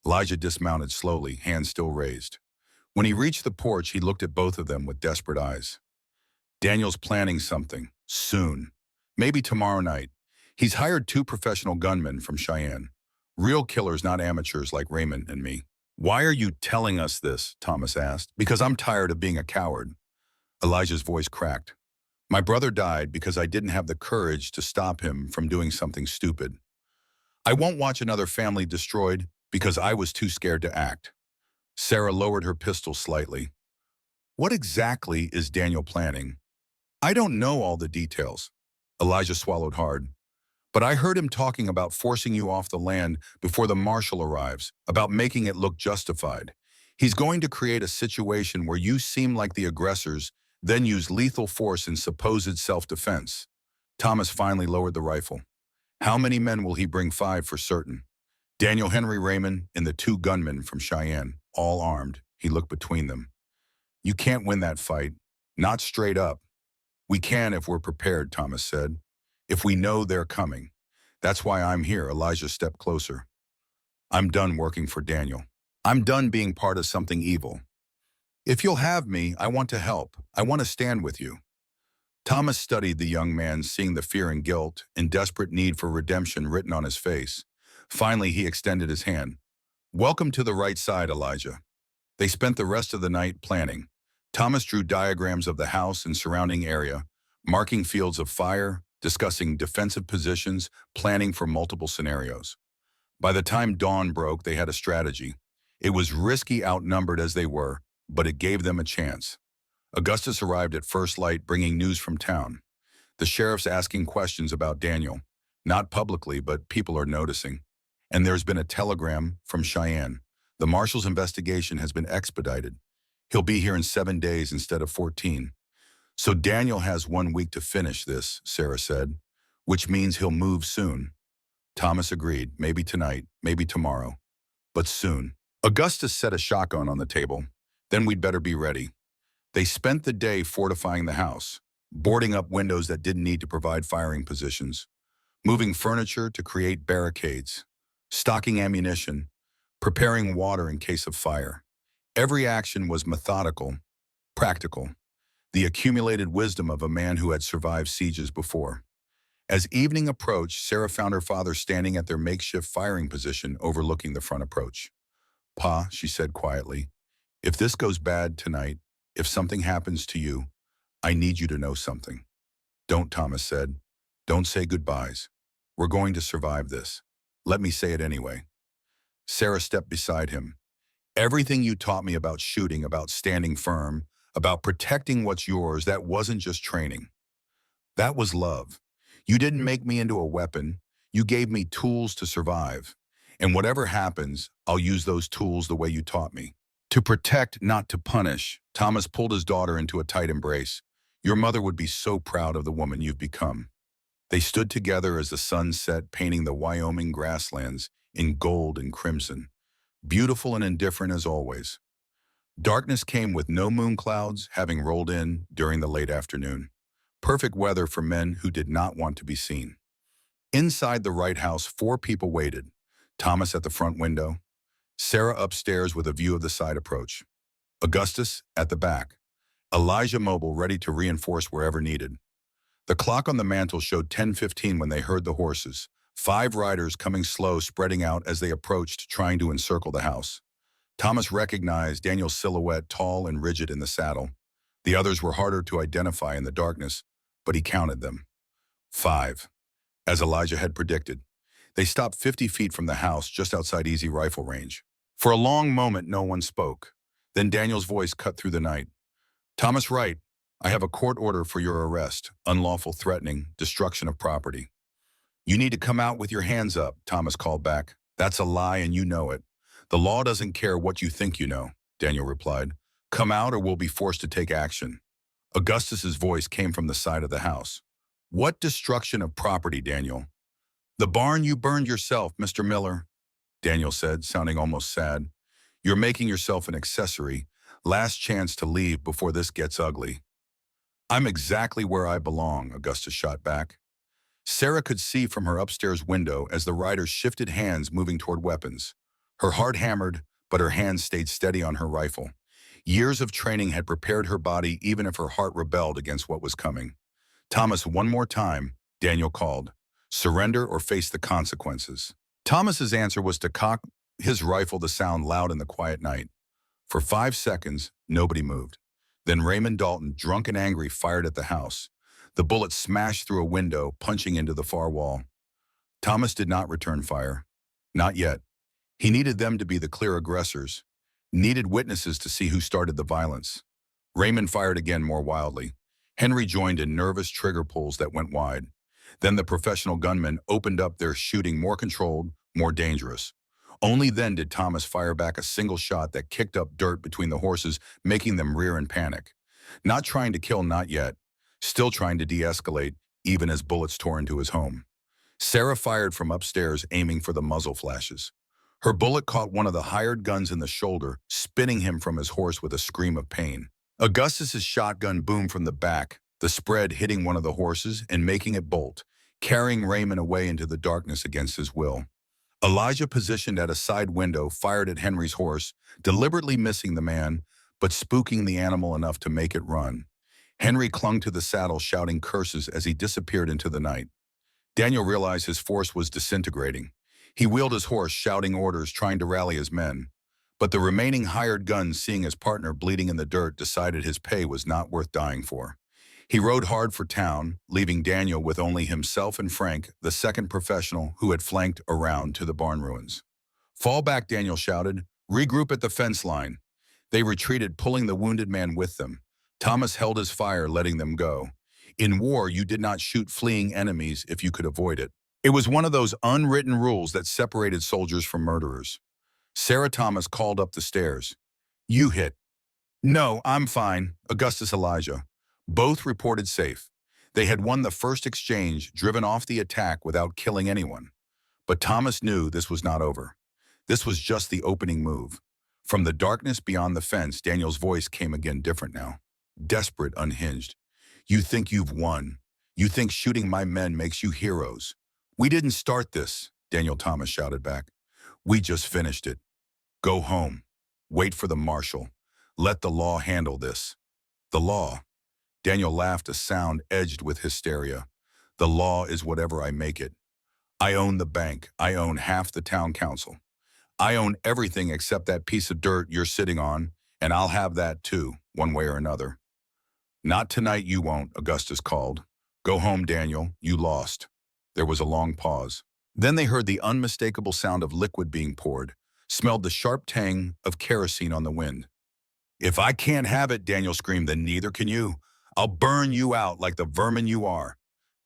Elijah dismounted slowly, hands still raised. When he reached the porch, he looked at both of them with desperate eyes. "Daniel's planning something, soon. Maybe tomorrow night. He's hired 2 professional gunmen from Cheyenne. Real killers, not amateurs like Raymond and me." "Why are you telling us this?" Thomas asked. "Because I'm tired of being a coward." Elijah's voice cracked. "My brother died because I didn't have the courage to stop him from doing something stupid. I won't watch another family destroyed because I was too scared to act." Sarah lowered her pistol slightly. "What exactly is Daniel planning?" "I don't know all the details." Elijah swallowed hard. "But I heard him talking about forcing you off the land before the marshal arrives, about making it look justified. He's going to create a situation where you seem like the aggressors, then use lethal force in supposed self-defense." Thomas finally lowered the rifle. "How many men will he bring?" "5 for certain. Daniel, Henry, Raymond, and the 2 gunmen from Cheyenne, all armed." He looked between them. "You can't win that fight. Not straight up." "We can if we're prepared," Thomas said. "If we know they're coming. That's why I'm here." Elijah stepped closer. "I'm done working for Daniel. I'm done being part of something evil. If you'll have me, I want to help. I want to stand with you." Thomas studied the young man, seeing the fear and guilt and desperate need for redemption written on his face. Finally, he extended his hand. Welcome to the right side, Elijah. They spent the rest of the night planning. Thomas drew diagrams of the house and surrounding area, marking fields of fire, discussing defensive positions, planning for multiple scenarios. By the time dawn broke, they had a strategy. It was risky, outnumbered as they were, but it gave them a chance. Augustus arrived at first light bringing news from town. The sheriff's asking questions about Daniel. Not publicly, but people are noticing. And there's been a telegram from Cheyenne. The marshal's investigation has been expedited. He'll be here in 7 days instead of 14. So Daniel has 1 week to finish this, Sarah said, which means he'll move soon. Thomas agreed, maybe tonight, maybe tomorrow, but soon. Augustus set a shotgun on the table. Then we'd better be ready. They spent the day fortifying the house, boarding up windows that didn't need to provide firing positions, moving furniture to create barricades, stocking ammunition, preparing water in case of fire. Every action was methodical, practical, the accumulated wisdom of a man who had survived sieges before. As evening approached, Sarah found her father standing at their makeshift firing position overlooking the front approach. Pa, she said quietly, if this goes bad tonight, if something happens to you, I need you to know something. Don't, Thomas said. Don't say goodbyes. We're going to survive this. Let me say it anyway. Sarah stepped beside him. Everything you taught me about shooting, about standing firm, about protecting what's yours, that wasn't just training. That was love. You didn't make me into a weapon. You gave me tools to survive. And whatever happens, I'll use those tools the way you taught me. To protect, not to punish. Thomas pulled his daughter into a tight embrace. Your mother would be so proud of the woman you've become. They stood together as the sun set, painting the Wyoming grasslands in gold and crimson, beautiful and indifferent as always. Darkness came with no moon clouds having rolled in during the late afternoon. Perfect weather for men who did not want to be seen. Inside the Wright house, 4 people waited. Thomas at the front window, Sarah upstairs with a view of the side approach, Augustus at the back, Elijah mobile ready to reinforce wherever needed. The clock on the mantel showed 10:15 when they heard the horses, 5 riders coming slow, spreading out as they approached, trying to encircle the house. Thomas recognized Daniel's silhouette, tall and rigid in the saddle. The others were harder to identify in the darkness, but he counted them. 5, as Elijah had predicted. They stopped 50 feet from the house, just outside easy rifle range. For a long moment, no one spoke. Then Daniel's voice cut through the night. Thomas Wright, I have a court order for your arrest, unlawful threatening, destruction of property. You need to come out with your hands up, Thomas called back. That's a lie and you know it. The law doesn't care what you think you know, Daniel replied. Come out or we'll be forced to take action. Augustus's voice came from the side of the house. What destruction of property, Daniel? The barn you burned yourself, Mr. Miller, Daniel said, sounding almost sad. You're making yourself an accessory. Last chance to leave before this gets ugly. I'm exactly where I belong, Augustus shot back. Sarah could see from her upstairs window as the riders shifted hands, moving toward weapons. Her heart hammered, but her hands stayed steady on her rifle. Years of training had prepared her body even if her heart rebelled against what was coming. Thomas, one more time, Daniel called. Surrender or face the consequences. Thomas's answer was to cock his rifle to sound loud in the quiet night. For 5 seconds, nobody moved. Then Raymond Dalton, drunk and angry, fired at the house. The bullet smashed through a window, punching into the far wall. Thomas did not return fire. Not yet. He needed them to be the clear aggressors, needed witnesses to see who started the violence. Raymond fired again more wildly. Henry joined in nervous trigger pulls that went wide. Then the professional gunmen opened up their shooting, more controlled, more dangerous. Only then did Thomas fire back a single shot that kicked up dirt between the horses, making them rear in panic. Not trying to kill, not yet. Still trying to de-escalate, even as bullets tore into his home. Sarah fired from upstairs, aiming for the muzzle flashes. Her bullet caught one of the hired guns in the shoulder, spinning him from his horse with a scream of pain. Augustus's shotgun boomed from the back, the spread hitting one of the horses and making it bolt, carrying Raymond away into the darkness against his will. Elijah, positioned at a side window, fired at Henry's horse, deliberately missing the man, but spooking the animal enough to make it run. Henry clung to the saddle, shouting curses as he disappeared into the night. Daniel realized his force was disintegrating. He wheeled his horse, shouting orders, trying to rally his men. But the remaining hired guns, seeing his partner bleeding in the dirt, decided his pay was not worth dying for. He rode hard for town, leaving Daniel with only himself and Frank, the second professional who had flanked around to the barn ruins. "Fall back," Daniel shouted. "Regroup at the fence line." They retreated, pulling the wounded man with them. Thomas held his fire, letting them go. In war, you did not shoot fleeing enemies if you could avoid it. It was one of those unwritten rules that separated soldiers from murderers. Sarah Thomas called up the stairs. "You hit." "No, I'm fine." Augustus, Elijah. Both reported safe. They had won the first exchange, driven off the attack without killing anyone. But Thomas knew this was not over. This was just the opening move. From the darkness beyond the fence, Daniel's voice came again, different now. Desperate, unhinged. "You think you've won. You think shooting my men makes you heroes. We didn't start this," Daniel Thomas shouted back. "We just finished it. Go home. Wait for the marshal. Let the law handle this." "The law?" Daniel laughed, a sound edged with hysteria. "The law is whatever I make it. I own the bank. I own half the town council. I own everything except that piece of dirt you're sitting on, and I'll have that too, one way or another." "Not tonight, you won't," Augustus called. "Go home, Daniel. You lost." There was a long pause. Then they heard the unmistakable sound of liquid being poured, smelled the sharp tang of kerosene on the wind. "If I can't have it," Daniel screamed, "then neither can you. I'll burn you out like the vermin you are."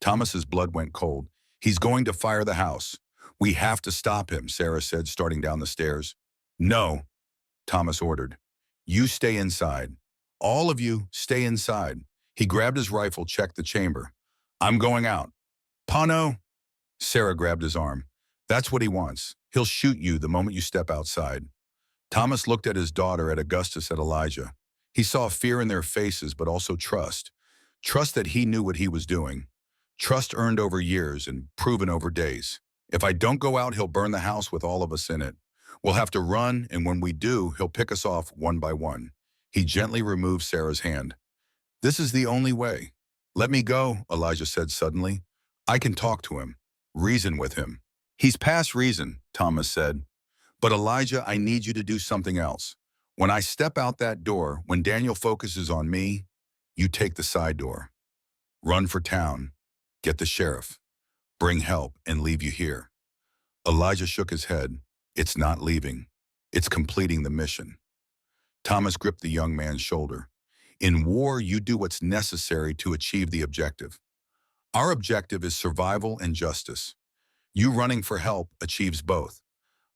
Thomas's blood went cold. "He's going to fire the house. We have to stop him," Sarah said, starting down the stairs. "No," Thomas ordered. "You stay inside. All of you stay inside." He grabbed his rifle, checked the chamber. "I'm going out." "Pano?" Sarah grabbed his arm. "That's what he wants. He'll shoot you the moment you step outside." Thomas looked at his daughter, at Augustus, at Elijah. He saw fear in their faces, but also trust. Trust that he knew what he was doing. Trust earned over years and proven over days. "If I don't go out, he'll burn the house with all of us in it. We'll have to run, and when we do, he'll pick us off one by one." He gently removed Sarah's hand. "This is the only way." "Let me go," Elijah said suddenly. "I can talk to him. Reason with him." "He's past reason," Thomas said. "But Elijah, I need you to do something else. When I step out that door, when Daniel focuses on me, you take the side door. Run for town. Get the sheriff. Bring help and leave you here." Elijah shook his head. "It's not leaving. It's completing the mission." Thomas gripped the young man's shoulder. "In war, you do what's necessary to achieve the objective. Our objective is survival and justice. You running for help achieves both."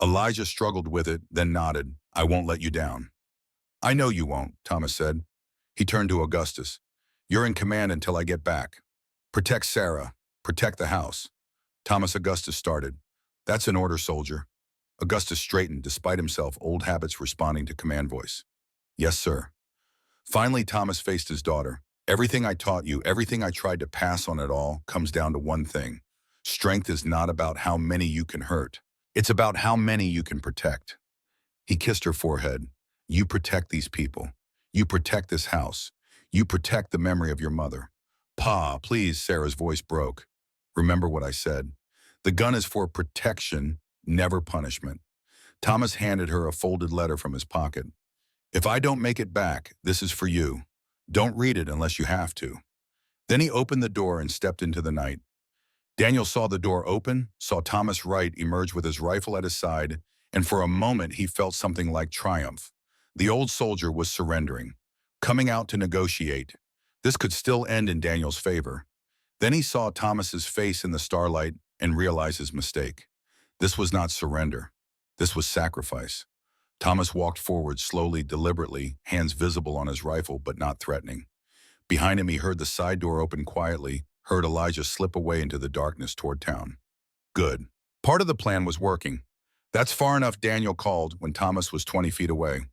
Elijah struggled with it, then nodded. "I won't let you down." "I know you won't," Thomas said. He turned to Augustus. "You're in command until I get back. Protect Sarah. Protect the house." Thomas Augustus started. "That's an order, soldier." Augustus straightened, despite himself, old habits responding to command voice. "Yes, sir." Finally, Thomas faced his daughter. "Everything I taught you, everything I tried to pass on, it all comes down to one thing. Strength is not about how many you can hurt. It's about how many you can protect." He kissed her forehead. "You protect these people. You protect this house. You protect the memory of your mother." "Pa, please," Sarah's voice broke. "Remember what I said. The gun is for protection, never punishment." Thomas handed her a folded letter from his pocket. "If I don't make it back, this is for you. Don't read it unless you have to." Then he opened the door and stepped into the night. Daniel saw the door open, saw Thomas Wright emerge with his rifle at his side, and for a moment he felt something like triumph. The old soldier was surrendering, coming out to negotiate. This could still end in Daniel's favor. Then he saw Thomas's face in the starlight and realized his mistake. This was not surrender. This was sacrifice. Thomas walked forward slowly, deliberately, hands visible on his rifle but not threatening. Behind him he heard the side door open quietly, heard Elijah slip away into the darkness toward town. Good. Part of the plan was working. "That's far enough," Daniel called when Thomas was 20 feet away.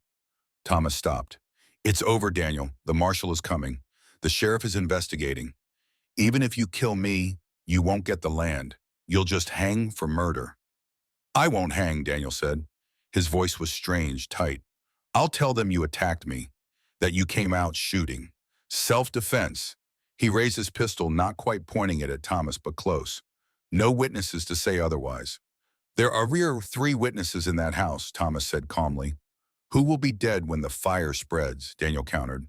Thomas stopped. "It's over, Daniel. The marshal is coming. The sheriff is investigating. Even if you kill me, you won't get the land. You'll just hang for murder." "I won't hang," Daniel said. His voice was strange, tight. "I'll tell them you attacked me, that you came out shooting. Self-defense." He raised his pistol, not quite pointing it at Thomas, but close. "No witnesses to say otherwise." There are three witnesses in that house, Thomas said calmly. Who will be dead when the fire spreads? Daniel countered.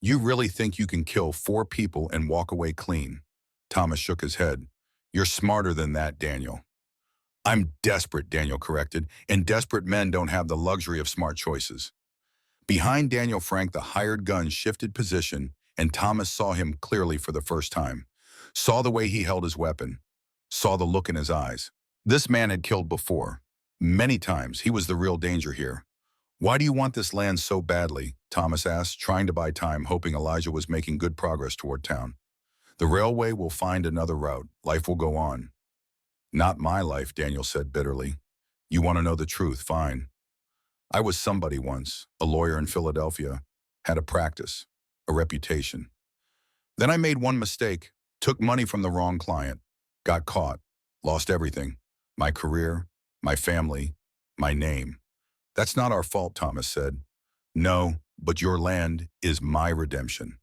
You really think you can kill 4 people and walk away clean? Thomas shook his head. You're smarter than that, Daniel. I'm desperate, Daniel corrected, and desperate men don't have the luxury of smart choices. Behind Daniel Frank, the hired gun shifted position, and Thomas saw him clearly for the first time. Saw the way he held his weapon. Saw the look in his eyes. This man had killed before. Many times. He was the real danger here. Why do you want this land so badly? Thomas asked, trying to buy time, hoping Elijah was making good progress toward town. The railway will find another route. Life will go on. Not my life, Daniel said bitterly. You want to know the truth? Fine. I was somebody once, a lawyer in Philadelphia, had a practice, a reputation. Then I made one mistake, took money from the wrong client, got caught, lost everything, my career, my family, my name. That's not our fault, Thomas said. No, but your land is my redemption.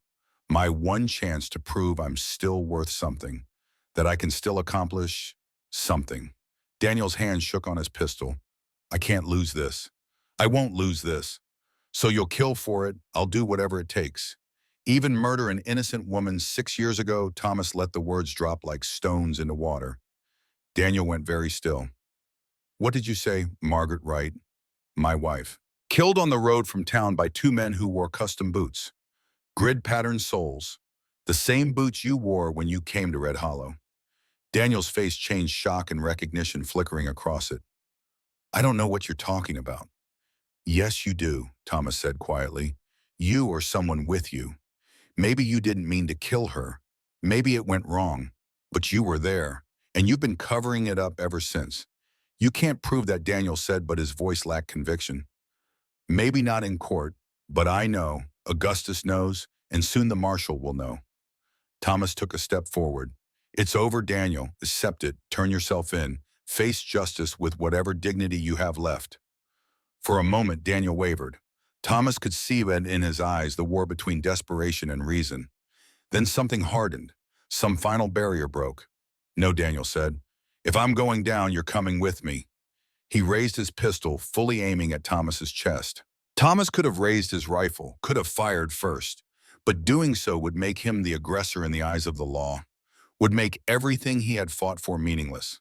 My one chance to prove I'm still worth something, that I can still accomplish something. Daniel's hand shook on his pistol. I can't lose this. I won't lose this. So you'll kill for it. I'll do whatever it takes. Even murder an innocent woman 6 years ago, Thomas let the words drop like stones into water. Daniel went very still. What did you say, Margaret Wright? My wife. Killed on the road from town by 2 men who wore custom boots. Grid-patterned soles. The same boots you wore when you came to Red Hollow. Daniel's face changed, shock and recognition flickering across it. I don't know what you're talking about. Yes, you do, Thomas said quietly. You or someone with you. Maybe you didn't mean to kill her. Maybe it went wrong. But you were there, and you've been covering it up ever since. You can't prove that, Daniel said, but his voice lacked conviction. Maybe not in court, but I know, Augustus knows, and soon the marshal will know. Thomas took a step forward. It's over, Daniel. Accept it. Turn yourself in. Face justice with whatever dignity you have left. For a moment, Daniel wavered. Thomas could see it in his eyes, the war between desperation and reason. Then something hardened. Some final barrier broke. No, Daniel said. If I'm going down, you're coming with me. He raised his pistol, fully aiming at Thomas's chest. Thomas could have raised his rifle, could have fired first, but doing so would make him the aggressor in the eyes of the law, would make everything he had fought for meaningless.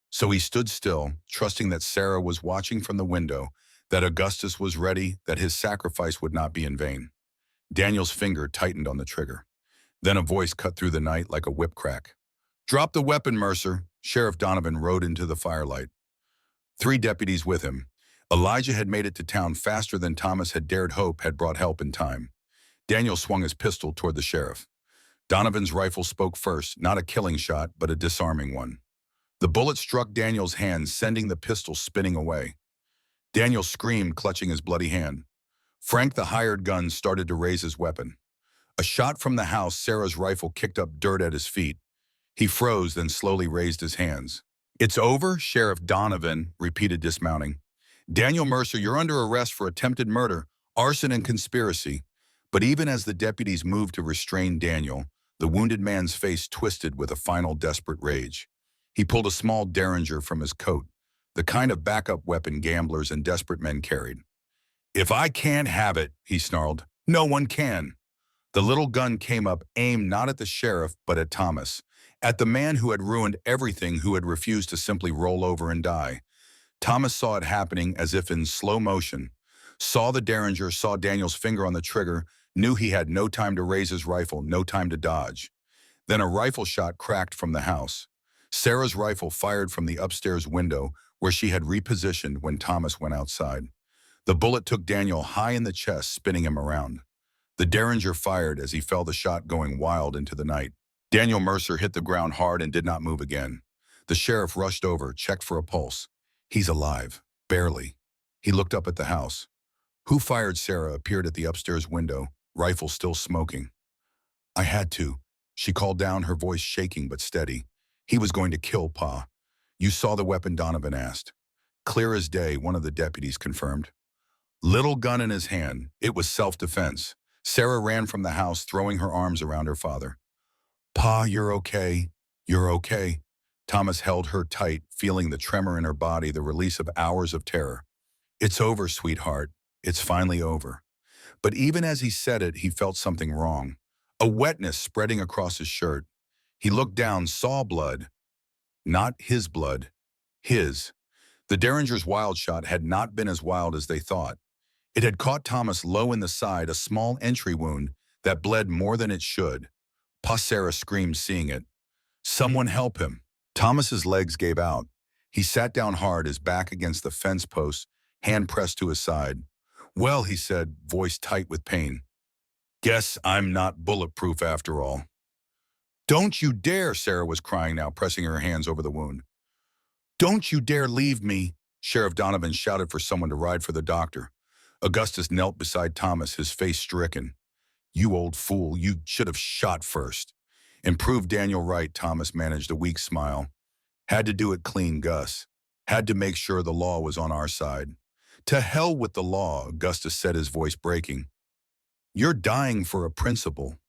So he stood still, trusting that Sarah was watching from the window, that Augustus was ready, that his sacrifice would not be in vain. Daniel's finger tightened on the trigger. Then a voice cut through the night like a whip crack. Drop the weapon, Mercer. Sheriff Donovan rode into the firelight. 3 deputies with him. Elijah had made it to town faster than Thomas had dared hope, had brought help in time. Daniel swung his pistol toward the sheriff. Donovan's rifle spoke first, not a killing shot, but a disarming one. The bullet struck Daniel's hand, sending the pistol spinning away. Daniel screamed, clutching his bloody hand. Frank, the hired gun, started to raise his weapon. A shot from the house, Sarah's rifle kicked up dirt at his feet. He froze, then slowly raised his hands. It's over, Sheriff Donovan repeated, dismounting. Daniel Mercer, you're under arrest for attempted murder, arson, and conspiracy. But even as the deputies moved to restrain Daniel, the wounded man's face twisted with a final desperate rage. He pulled a small derringer from his coat, the kind of backup weapon gamblers and desperate men carried. If I can't have it, he snarled, no one can. The little gun came up, aimed not at the sheriff, but at Thomas, at the man who had ruined everything, who had refused to simply roll over and die. Thomas saw it happening as if in slow motion, saw the derringer, saw Daniel's finger on the trigger, knew he had no time to raise his rifle, no time to dodge. Then a rifle shot cracked from the house. Sarah's rifle fired from the upstairs window where she had repositioned when Thomas went outside. The bullet took Daniel high in the chest, spinning him around. The derringer fired as he felt the shot going wild into the night. Daniel Mercer hit the ground hard and did not move again. The sheriff rushed over, checked for a pulse. He's alive. Barely. He looked up at the house. Who fired? Sarah appeared at the upstairs window, rifle still smoking. I had to. She called down, her voice shaking but steady. He was going to kill Pa. You saw the weapon? Donovan asked. Clear as day, one of the deputies confirmed. Little gun in his hand. It was self-defense. Sarah ran from the house, throwing her arms around her father. Pa, you're okay. You're okay. Thomas held her tight, feeling the tremor in her body, the release of hours of terror. It's over, sweetheart. It's finally over. But even as he said it, he felt something wrong. A wetness spreading across his shirt. He looked down, saw blood. Not his blood. His. The Derringer's wild shot had not been as wild as they thought. It had caught Thomas low in the side, a small entry wound that bled more than it should. Pa Sarah screamed, seeing it. Someone help him. Thomas's legs gave out. He sat down hard, his back against the fence post, hand pressed to his side. Well, he said, voice tight with pain. Guess I'm not bulletproof after all. Don't you dare, Sarah was crying now, pressing her hands over the wound. Don't you dare leave me, Sheriff Donovan shouted for someone to ride for the doctor. Augustus knelt beside Thomas, his face stricken. You old fool, you should have shot first. And proved Daniel right, Thomas managed a weak smile. Had to do it clean, Gus. Had to make sure the law was on our side. To hell with the law, Augustus said, his voice breaking. You're dying for a principle.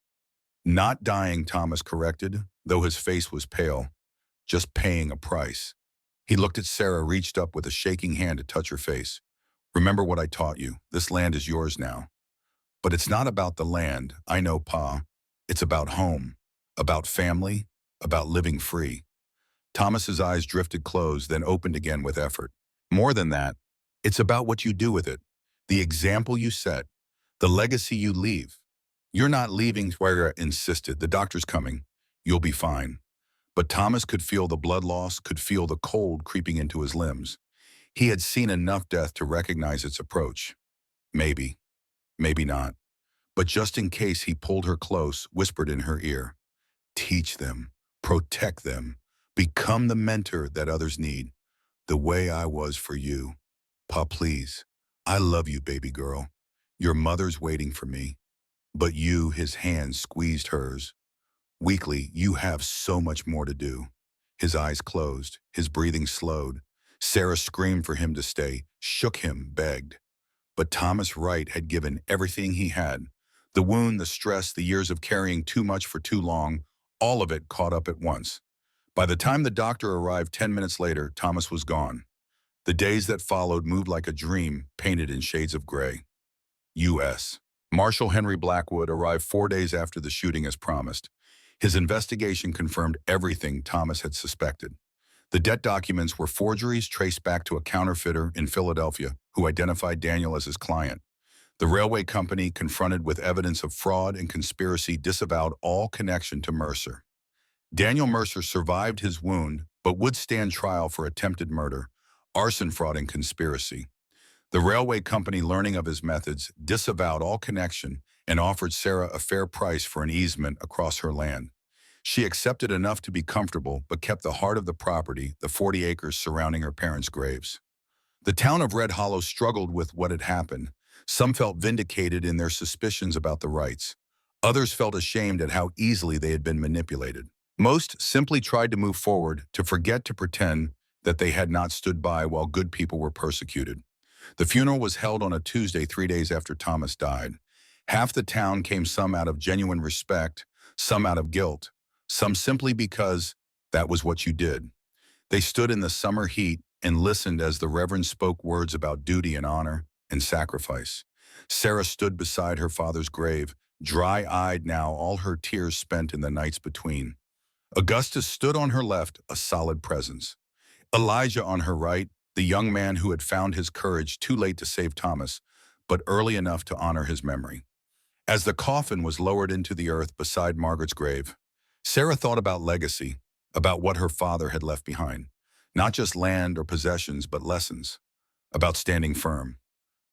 Not dying, Thomas corrected, though his face was pale. Just paying a price. He looked at Sarah, reached up with a shaking hand to touch her face. Remember what I taught you. This land is yours now. But it's not about the land, I know, Pa. It's about home, about family, about living free. Thomas's eyes drifted closed, then opened again with effort. More than that, it's about what you do with it, the example you set, the legacy you leave. You're not leaving, Swearer insisted. The doctor's coming. You'll be fine. But Thomas could feel the blood loss, could feel the cold creeping into his limbs. He had seen enough death to recognize its approach. Maybe, maybe not. But just in case, he pulled her close, whispered in her ear. Teach them, protect them, become the mentor that others need, the way I was for you. Pa, please. I love you, baby girl. Your mother's waiting for me. But you, his hand squeezed hers. Weakly, you have so much more to do. His eyes closed, his breathing slowed. Sarah screamed for him to stay, shook him, begged. But Thomas Wright had given everything he had. The wound, the stress, the years of carrying too much for too long, all of it caught up at once. By the time the doctor arrived 10 minutes later, Thomas was gone. The days that followed moved like a dream, painted in shades of gray. U.S. Marshal Henry Blackwood arrived 4 days after the shooting as promised. His investigation confirmed everything Thomas had suspected. The debt documents were forgeries traced back to a counterfeiter in Philadelphia who identified Daniel as his client. The railway company, confronted with evidence of fraud and conspiracy, disavowed all connection to Mercer. Daniel Mercer survived his wound, but would stand trial for attempted murder, arson, fraud, and conspiracy. The railway company, learning of his methods, disavowed all connection and offered Sarah a fair price for an easement across her land. She accepted enough to be comfortable, but kept the heart of the property, the 40 acres surrounding her parents' graves. The town of Red Hollow struggled with what had happened. Some felt vindicated in their suspicions about the rights. Others felt ashamed at how easily they had been manipulated. Most simply tried to move forward, to forget, to pretend that they had not stood by while good people were persecuted. The funeral was held on a Tuesday 3 days after Thomas died. Half the town came, some out of genuine respect, some out of guilt, some simply because that was what you did. They stood in the summer heat and listened as the Reverend spoke words about duty and honor and sacrifice. Sarah stood beside her father's grave, dry-eyed now, all her tears spent in the nights between. Augustus stood on her left, a solid presence. Elijah on her right, the young man who had found his courage too late to save Thomas, but early enough to honor his memory. As the coffin was lowered into the earth beside Margaret's grave, Sarah thought about legacy, about what her father had left behind. Not just land or possessions, but lessons. About standing firm.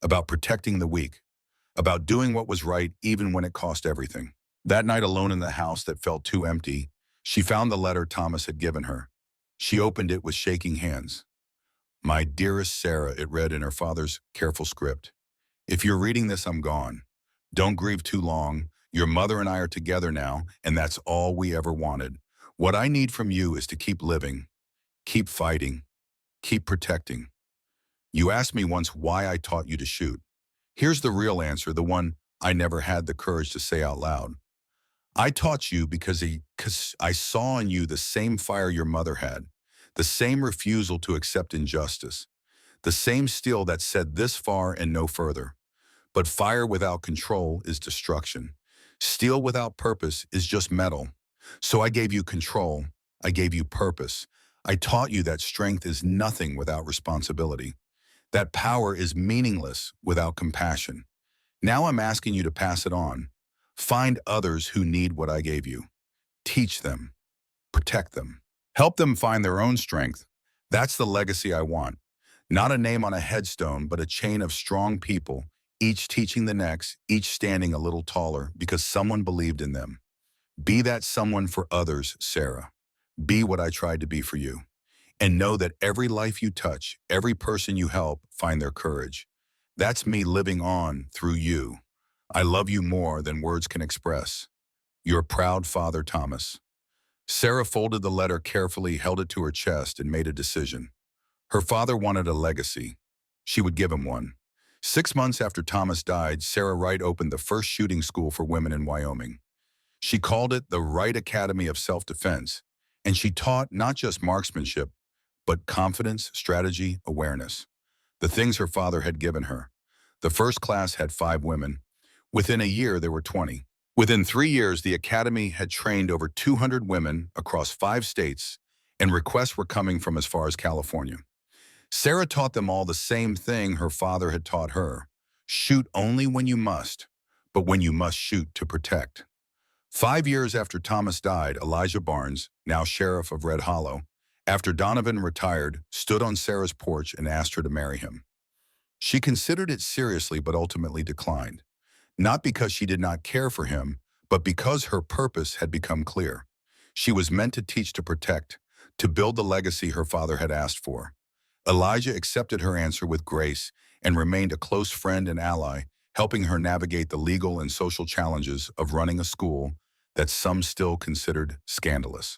About protecting the weak. About doing what was right even when it cost everything. That night, alone in the house that felt too empty, she found the letter Thomas had given her. She opened it with shaking hands. My dearest Sarah, it read in her father's careful script. If you're reading this, I'm gone. Don't grieve too long. Your mother and I are together now, and that's all we ever wanted. What I need from you is to keep living, keep fighting, keep protecting. You asked me once why I taught you to shoot. Here's the real answer, the one I never had the courage to say out loud. I taught you because I saw in you the same fire your mother had. the same refusal to accept injustice, the same steel that said this far and no further. But fire without control is destruction. Steel without purpose is just metal. So I gave you control. I gave you purpose. I taught you that strength is nothing without responsibility, that power is meaningless without compassion. Now I'm asking you to pass it on. Find others who need what I gave you. Teach them. Protect them. Help them find their own strength. That's the legacy I want. Not a name on a headstone, but a chain of strong people, each teaching the next, each standing a little taller because someone believed in them. Be that someone for others, Sarah. Be what I tried to be for you. And know that every life you touch, every person you help, find their courage. That's me living on through you. I love you more than words can express. Your proud father, Thomas. Sarah folded the letter carefully, held it to her chest, and made a decision. Her father wanted a legacy. She would give him one. 6 months after Thomas died, Sarah Wright opened the first shooting school for women in Wyoming. She called it the Wright Academy of Self-Defense, and she taught not just marksmanship, but confidence, strategy, awareness. The things her father had given her. The first class had 5 women. Within a year, there were 20. Within 3 years, the academy had trained over 200 women across 5 states, and requests were coming from as far as California. Sarah taught them all the same thing her father had taught her. Shoot only when you must, but when you must shoot to protect. 5 years after Thomas died, Elijah Barnes, now sheriff of Red Hollow, after Donovan retired, stood on Sarah's porch and asked her to marry him. She considered it seriously but ultimately declined. Not because she did not care for him, but because her purpose had become clear. She was meant to teach to protect, to build the legacy her father had asked for. Elijah accepted her answer with grace and remained a close friend and ally, helping her navigate the legal and social challenges of running a school that some still considered scandalous.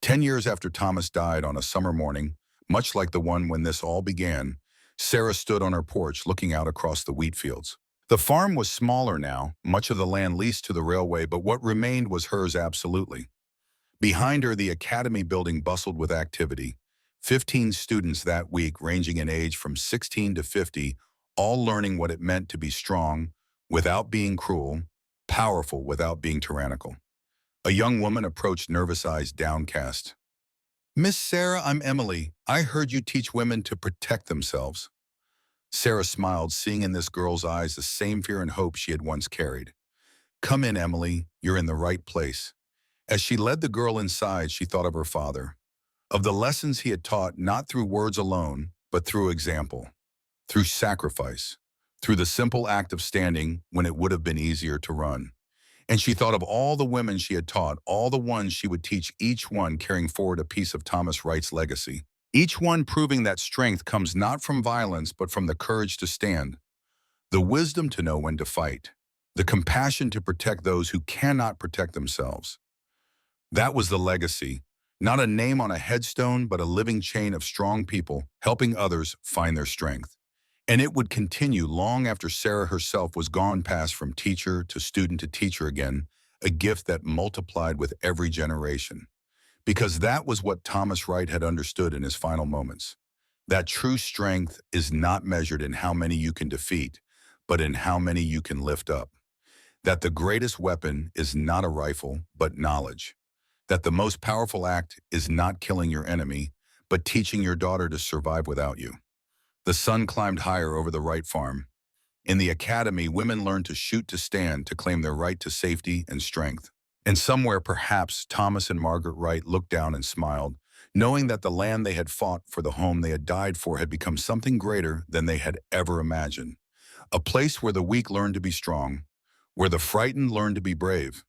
10 years after Thomas died on a summer morning, much like the one when this all began, Sarah stood on her porch looking out across the wheat fields. The farm was smaller now, much of the land leased to the railway, but what remained was hers absolutely. Behind her, the academy building bustled with activity. 15 students that week, ranging in age from 16 to 50, all learning what it meant to be strong without being cruel, powerful without being tyrannical. A young woman approached, nervous eyes downcast. "Miss Sarah, I'm Emily. I heard you teach women to protect themselves." Sarah smiled, seeing in this girl's eyes the same fear and hope she had once carried. "Come in, Emily. You're in the right place." As she led the girl inside, she thought of her father, of the lessons he had taught not through words alone, but through example, through sacrifice, through the simple act of standing when it would have been easier to run. And she thought of all the women she had taught, all the ones she would teach, each one carrying forward a piece of Thomas Wright's legacy. Each one proving that strength comes not from violence, but from the courage to stand, the wisdom to know when to fight, the compassion to protect those who cannot protect themselves. That was the legacy, not a name on a headstone, but a living chain of strong people helping others find their strength. And it would continue long after Sarah herself was gone, past from teacher to student to teacher again, a gift that multiplied with every generation. Because that was what Thomas Wright had understood in his final moments. That true strength is not measured in how many you can defeat, but in how many you can lift up. That the greatest weapon is not a rifle, but knowledge. That the most powerful act is not killing your enemy, but teaching your daughter to survive without you. The sun climbed higher over the Wright farm. In the academy, women learned to shoot to stand, to claim their right to safety and strength. And somewhere, perhaps, Thomas and Margaret Wright looked down and smiled, knowing that the land they had fought for, the home they had died for, had become something greater than they had ever imagined. A place where the weak learned to be strong, where the frightened learned to be brave,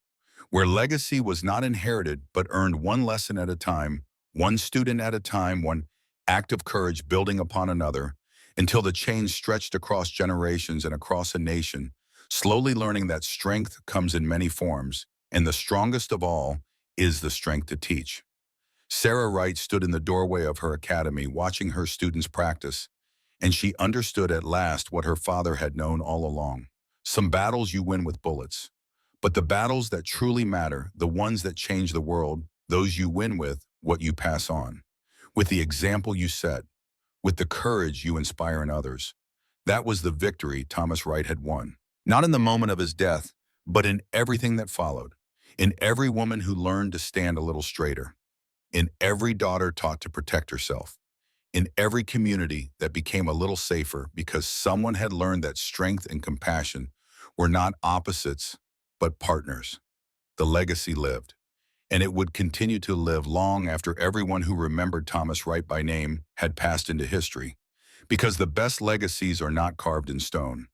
where legacy was not inherited but earned one lesson at a time, one student at a time, one act of courage building upon another, until the chain stretched across generations and across a nation, slowly learning that strength comes in many forms, and the strongest of all is the strength to teach. Sarah Wright stood in the doorway of her academy, watching her students practice, and she understood at last what her father had known all along. Some battles you win with bullets, but the battles that truly matter, the ones that change the world, those you win with what you pass on. with the example you set, with the courage you inspire in others. That was the victory Thomas Wright had won. Not in the moment of his death, but in everything that followed. In every woman who learned to stand a little straighter. In every daughter taught to protect herself. In every community that became a little safer because someone had learned that strength and compassion were not opposites, but partners. The legacy lived, and it would continue to live long after everyone who remembered Thomas Wright by name had passed into history. Because the best legacies are not carved in stone.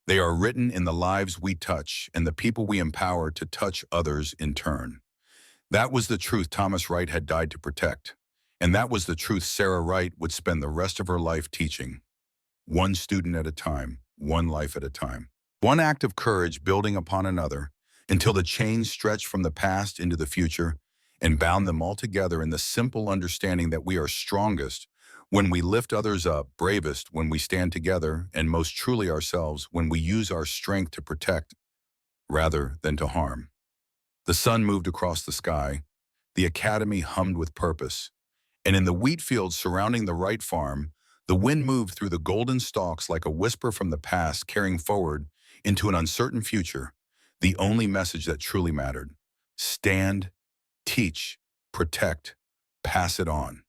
They are written in the lives we touch and the people we empower to touch others in turn. That was the truth Thomas Wright had died to protect. And that was the truth Sarah Wright would spend the rest of her life teaching. One student at a time, one life at a time. One act of courage building upon another until the chains stretched from the past into the future and bound them all together in the simple understanding that we are strongest when we lift others up, bravest when we stand together, and most truly ourselves when we use our strength to protect rather than to harm. The sun moved across the sky. The academy hummed with purpose. And in the wheat fields surrounding the Wright farm, the wind moved through the golden stalks like a whisper from the past carrying forward into an uncertain future, the only message that truly mattered. Stand, teach, protect, pass it on.